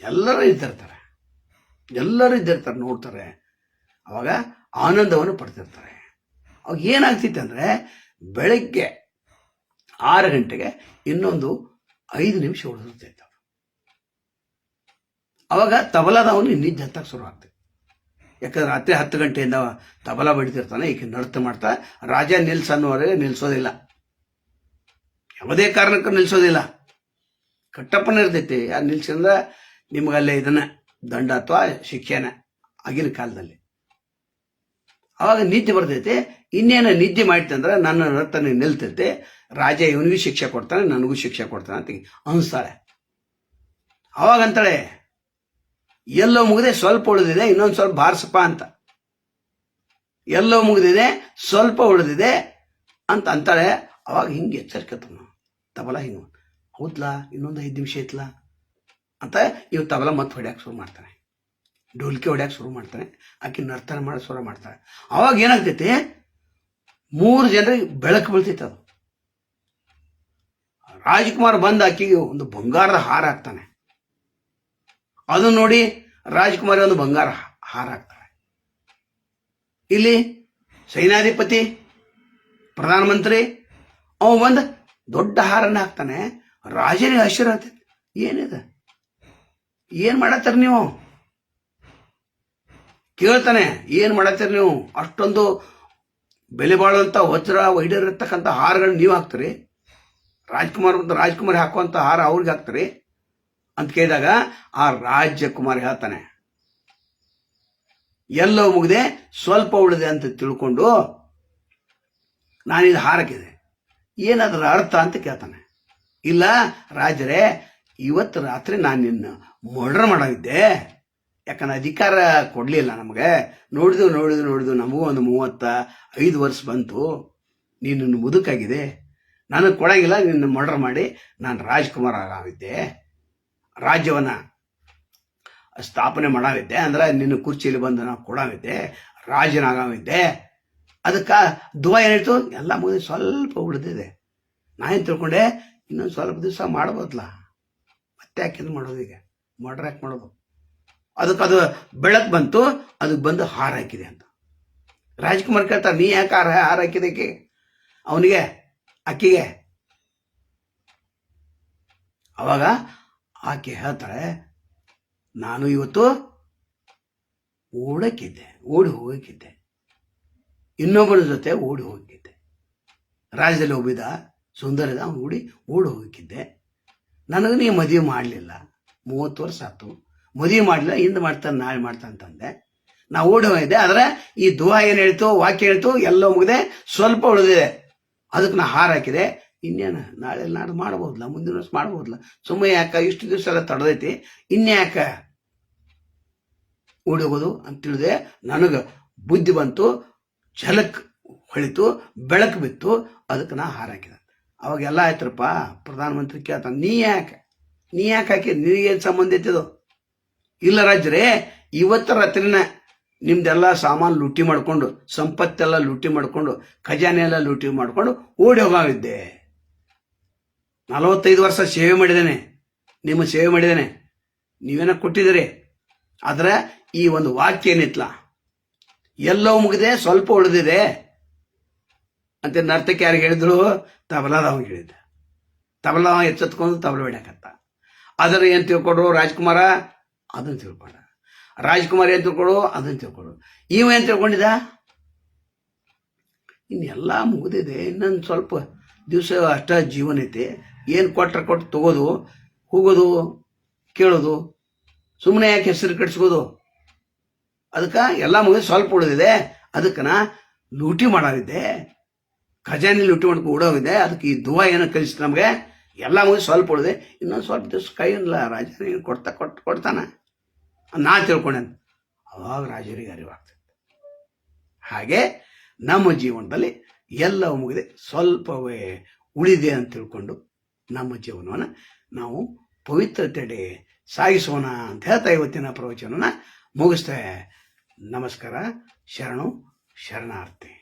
ಎಲ್ಲರೂ ಇದ್ದಿರ್ತಾರೆ ನೋಡ್ತಾರೆ. ಅವಾಗ ಆನಂದವನ್ನು ಪಡ್ತಿರ್ತಾರೆ. ಅವಾಗ ಏನಾಗ್ತಿತ್ತು ಅಂದ್ರೆ, ಬೆಳಗ್ಗೆ 6 ಗಂಟೆಗೆ ಇನ್ನೊಂದು 5 ನಿಮಿಷ ಉಳಿದಿರ್ತೈತೆ. ಅವಾಗ ತಬಲಾದವನು ನಿದ್ದೆ ಹತ್ತಕ್ಕೆ ಶುರು ಆಗ್ತೈತೆ. ಯಾಕಂದ್ರೆ ರಾತ್ರಿ 10 ಗಂಟೆಯಿಂದ ತಬಲಾ ಬಡಿತಿರ್ತಾನೆ, ಈಗ ನೃತ್ಯ ಮಾಡ್ತಾ. ರಾಜ ನಿಲ್ಸನ್ನೋವರೆಗೆ ನಿಲ್ಸೋದಿಲ್ಲ, ಯಾವುದೇ ಕಾರಣಕ್ಕೂ ನಿಲ್ಸೋದಿಲ್ಲ. ಕಟ್ಟಪ್ಪನ ಇರ್ತೈತಿ. ಯಾರು ನಿಲ್ಸಂದ್ರೆ ನಿಮ್ಗಲ್ಲೇ ಇದನ್ನ ದಂಡ ಅಥವಾ ಶಿಕ್ಷೆನ ಆಗಿನ ಕಾಲದಲ್ಲಿ. ಅವಾಗ ನಿದ್ದೆ ಬರ್ತೈತೆ. ಇನ್ನೇನು ನಿದ್ದೆ ಮಾಡ್ತಂದ್ರೆ ನನ್ನ ನರ್ತನ ನಿಲ್ತೈತೆ, ರಾಜ ಇವನಿಗೂ ಶಿಕ್ಷೆ ಕೊಡ್ತಾನೆ, ನನಗೂ ಶಿಕ್ಷೆ ಕೊಡ್ತಾನೆ ಅಂತ ಅನಿಸ್ತಾಳೆ. ಅವಾಗಂತಾಳೆ, ಎಲ್ಲೋ ಮುಗಿದೆ, ಸ್ವಲ್ಪ ಉಳಿದಿದೆ, ಇನ್ನೊಂದು ಸ್ವಲ್ಪ ಬಾರಿಸಪ್ಪ ಅಂತ. ಎಲ್ಲೋ ಮುಗಿದಿದೆ, ಸ್ವಲ್ಪ ಉಳಿದಿದೆ ಅಂತ ಅಂತಾಳೆ. ಅವಾಗ ಹಿಂಗೆ ಎಚ್ಚರಿಕೆ ತಬಲ ಹಿಂಗೆ, ಹೌದ್ಲಾ ಇನ್ನೊಂದು 5 ನಿಮಿಷ ಐತ್ಲಾ ಅಂತ ಇವ್ ತಬಲ ಮತ್ತೆ ಹೊಡ್ಯಾಕೆ ಶುರು ಮಾಡ್ತಾನೆ, ಡೋಲ್ಕೆ ಹೊಡ್ಯಾಕೆ ಶುರು ಮಾಡ್ತಾನೆ. ಆಕೆ ನರ್ತನ ಮಾಡಿ ಶುರು ಮಾಡ್ತಾಳೆ. ಅವಾಗ ಏನಾಗ್ತೈತಿ, 3 ಜನರಿಗೆ ಬೆಳಕು ಬೀಳ್ತೈತೆ. ಅದು ರಾಜ್ಕುಮಾರ್ ಬಂದು ಆಕೆಗೆ ಒಂದು ಬಂಗಾರದ ಹಾರ ಹಾಕ್ತಾನೆ. ಅದನ್ನು ನೋಡಿ ರಾಜ್ಕುಮಾರಿ ಒಂದು ಬಂಗಾರ ಹಾರ ಹಾಕ್ತಾಳೆ. ಇಲ್ಲಿ ಸೈನ್ಯಾಧಿಪತಿ, ಪ್ರಧಾನಮಂತ್ರಿ ಅವ ಬಂದು ದೊಡ್ಡ ಹಾರನ್ನ ಹಾಕ್ತಾನೆ. ರಾಜನಿಗೆ ಆಶ್ಚರ್ಯ ಆಗ್ತೈತಿ, ಏನಿದೆ, ಏನ್ ಮಾಡತ್ತೀರಿ ನೀವು? ಕೇಳ್ತಾನೆ, ಏನ್ ಮಾಡತ್ತೀರಿ ನೀವು? ಅಷ್ಟೊಂದು ಬೆಲೆ ಬಾಳುವಂತ ವಜ್ರ ವೈಡರ್ ಇರ್ತಕ್ಕಂಥ ಹಾರಗಳನ್ನ ನೀವು ಹಾಕ್ತೀರಿ, ರಾಜ್ಕುಮಾರಿ ಹಾಕುವಂತ ಹಾರ ಅವ್ರಿಗೆ ಹಾಕ್ತೀರಿ ಅಂತ ಕೇಳಿದಾಗ ಆ ರಾಜಕುಮಾರಿ ಹೇಳ್ತಾನೆ, ಎಲ್ಲೋ ಮುಗಿದೆ, ಸ್ವಲ್ಪ ಉಳಿದೆ ಅಂತ ತಿಳ್ಕೊಂಡು ನಾನಿದು ಹಾರಕ್ಕಿದೆ, ಏನಾದ್ರ ಅರ್ಥ ಅಂತ ಕೇಳ್ತಾನೆ. ಇಲ್ಲ ರಾಜರೇ, ಇವತ್ತು ರಾತ್ರಿ ನಾನು ನಿನ್ನ ಮರ್ಡರ್ ಮಾಡಿದ್ದೆ, ಯಾಕಂದ್ರೆ ಅಧಿಕಾರ ಕೊಡ್ಲಿಲ್ಲ ನಮಗೆ. ನೋಡಿದು ನಮಗೂ ಒಂದು 35 ವರ್ಷ ಬಂತು, ನೀನು ಮುದುಕಾಗಿದೆ, ನನಗೆ ಕೊಡಂಗಿಲ್ಲ, ನಿನ್ನ ಮರ್ಡರ್ ಮಾಡಿ ನಾನು ರಾಜ್ಕುಮಾರ್ ಆಗಿದ್ದೆ ರಾಜ್ಯವನ್ನ ಸ್ಥಾಪನೆ ಮಾಡಾವಿದ್ದೆ, ಅಂದ್ರೆ ನಿನ್ನ ಕುರ್ಚಿಯಲ್ಲಿ ಬಂದು ನಾವು ಕೊಡಾವಿದ್ದೆ, ರಾಜನಾಗವಿದ್ದೆ. ಅದಕ್ಕೆ ದುವಾ ಏನಾಯ್ತು, ಎಲ್ಲ ಮುಗಿದು ಸ್ವಲ್ಪ ಉಳಿದಿದೆ. ನಾ ಏನು ತಿಳ್ಕೊಂಡೆ, ಇನ್ನೊಂದು ಸ್ವಲ್ಪ ದಿವಸ ಮಾಡ್ಬೋದಲ್ಲ, ಮತ್ತೆ ಯಾಕೆ ಇದು ಮಾಡೋದು, ಈಗ ಮಾಡ್ರೆ ಯಾಕೆ ಮಾಡೋದು. ಅದಕ್ಕೆ ಅದು ಬೆಳಕು ಬಂತು, ಅದಕ್ಕೆ ಬಂದು ಹಾರ ಹಾಕಿದೆ ಅಂತ ರಾಜ್ಕುಮಾರ್ ಕೇಳ್ತಾರೆ, ನೀ ಯಾಕೆ ಹಾರ ಹಾಕಿದೆ ಅವನಿಗೆ, ಆಕೆಗೆ. ಅವಾಗ ಆಕೆ ಹೇಳ್ತಾಳೆ, ನಾನು ಇವತ್ತು ಓಡಿ ಹೋಗಕ್ಕಿದ್ದೆ, ಇನ್ನೊಬ್ಬರ ಜೊತೆ ಓಡಿ ಹೋಗಿದ್ದೆ. ರಾಜ್ಯದಲ್ಲಿ ಒಬ್ಬಿದ ಸುಂದರದ ಅವನು ಓಡಿ ಹೋಗಕ್ಕಿದ್ದೆ. ನನಗೆ ನೀ ಮದುವೆ ಮಾಡಲಿಲ್ಲ, 30 ವರ್ಷ ಆಯ್ತು, ಮದುವೆ ಮಾಡಲಿಲ್ಲ, ಇಂದು ಮಾಡ್ತಾನೆ ನಾಳೆ ಮಾಡ್ತಾನೆ ಅಂತಂದೆ. ನಾ ಓಡಿ ಹೋಗಿದ್ದೆ. ಆದರೆ ಈ ದುವಾ ಏನು ಹೇಳ್ತು, ವಾಕ್ಯ ಹೇಳ್ತು, ಎಲ್ಲ ಮುಗಿದೆ, ಸ್ವಲ್ಪ ಉಳಿದಿದೆ. ಅದಕ್ಕೆ ನಾ ಹಾರ ಹಾಕಿದೆ. ಇನ್ನೇನು ನಾಳೆ ನಾಡು ಮಾಡ್ಬೋದಲ್ಲ, ಮುಂದಿನ ವರ್ಷ ಮಾಡ್ಬೋದಲ್ಲ, ಸುಮ್ಮನೆ ಯಾಕೆ ಇಷ್ಟು ದಿವಸ ಎಲ್ಲ ತಡೆದೈತಿ, ಇನ್ಯಾಕ ಓಡಿ ಹೋಗೋದು ಅಂತ ತಿಳಿದೆ. ನನಗೆ ಬುದ್ಧಿ ಬಂತು, ಝಲಕ್ ಹೊಳಿತು, ಬೆಳಕು ಬಿತ್ತು. ಅದಕ್ಕೆ ನಾ ಹಾರ ಹಾಕಿದೆ. ಅವಾಗೆಲ್ಲ ಆಯ್ತರಪ್ಪ. ಪ್ರಧಾನಮಂತ್ರಿ ಕೇಳ್ತಾನೆ, ನೀ ಯಾಕೆ ಹಾಕಿ, ನಿನಗೇನು ಸಂಬಂಧ ಐತಿದು? ಇಲ್ಲ ರಾಜ್ರೇ, ಇವತ್ತು ರಾತ್ರಿನ ನಿಮ್ದೆಲ್ಲ ಸಾಮಾನು ಲೂಟಿ ಮಾಡಿಕೊಂಡು, ಸಂಪತ್ತೆಲ್ಲ ಲೂಟಿ ಮಾಡಿಕೊಂಡು, ಖಜಾನೆ ಎಲ್ಲ ಲೂಟಿ ಮಾಡಿಕೊಂಡು ಓಡಿ ಹೋಗಾವಿದ್ದೆ. 45 ವರ್ಷ ಸೇವೆ ಮಾಡಿದ್ದೇನೆ, ನಿಮ್ಮ ಸೇವೆ ಮಾಡಿದ್ದೇನೆ, ನೀವೇನ ಕೊಟ್ಟಿದ್ದೀರಿ. ಆದರೆ ಈ ಒಂದು ವಾಕ್ಯ ಏನಿತ್ಲ, ಎಲ್ಲವೂ ಮುಗಿದೆ, ಸ್ವಲ್ಪ ಉಳಿದಿದೆ ಅಂತ ನರ್ತಕ್ಕೆ ಯಾರಿಗೆ ಹೇಳಿದ್ರು? ತಬಲಾದವಂಗೆ ಹೇಳಿದ್ದ. ತಬಲಾದವ ಎಚ್ಚೆತ್ಕೊಂಡು ತಬಲ ಹೊಡ್ಯಾಕತ್ತ. ಅದರ ಏನು ತಿಳ್ಕೊಡ್ರು ರಾಜ್ಕುಮಾರ? ಅದನ್ನು ತಿಳ್ಕೊಂಡ. ರಾಜ್ಕುಮಾರ್ ಏನು ತಿಳ್ಕೊಡು? ಅದನ್ನು ತಿಳ್ಕೊಡು. ಇವ ಏನು ತಿಳ್ಕೊಂಡಿದ್ದ? ಇನ್ನೆಲ್ಲ ಮುಗಿದಿದೆ, ಇನ್ನೊಂದು ಸ್ವಲ್ಪ ದಿವಸ ಅಷ್ಟ ಜೀವನ ಐತಿ, ಏನು ಕೊಟ್ಟು ತಗೋದು, ಹೋಗೋದು, ಕೇಳೋದು, ಸುಮ್ಮನೆ ಯಾಕೆ ಹೆಸರು ಕಟ್ಸ್ಕೋದು? ಅದಕ್ಕೆ ಎಲ್ಲ ಮುಗಿದು ಸ್ವಲ್ಪ ಉಳಿದಿದೆ, ಅದಕ್ಕೆ ನಾ ಲೂಟಿ ಮಾಡಾವಿದ್ದೆ, ಖಜಾನೆ ಲೂಟಿ ಮಾಡ್ಕೊಂಡು ಓಡೋಗಿದೆ. ಅದಕ್ಕೆ ಈ ದುವಾ ಏನೋ ಕಲಿಸ್ತು ನಮಗೆ, ಎಲ್ಲ ಮುಗಿದು ಸ್ವಲ್ಪ ಉಳಿದೆ, ಇನ್ನೊಂದು ಸ್ವಲ್ಪ ದಿವಸ ಕೈಯಿಲ್ಲ, ರಾಜ ಕೊಡ್ತಾನ ನಾ ತಿಳ್ಕೊಂಡೆ. ಅವಾಗ ರಾಜರಿಗೆ ಅರಿವಾಗ್ತದೆ. ಹಾಗೆ ನಮ್ಮ ಜೀವನದಲ್ಲಿ ಎಲ್ಲವೂ ಮುಗಿದೆ, ಸ್ವಲ್ಪವೇ ಉಳಿದೆ ಅಂತ ತಿಳ್ಕೊಂಡು ನಮ್ಮ ಜೀವನವನ್ನು ನಾವು ಪವಿತ್ರತೆಡೆ ಸಾಗಿಸೋಣ ಅಂತ ಹೇಳ್ತಾ ಇವತ್ತಿನ ಪ್ರವಚನನ ಮುಗಿಸ್ತೇವೆ. ನಮಸ್ಕಾರ. ಶರಣು ಶರಣಾರ್ಥಿ.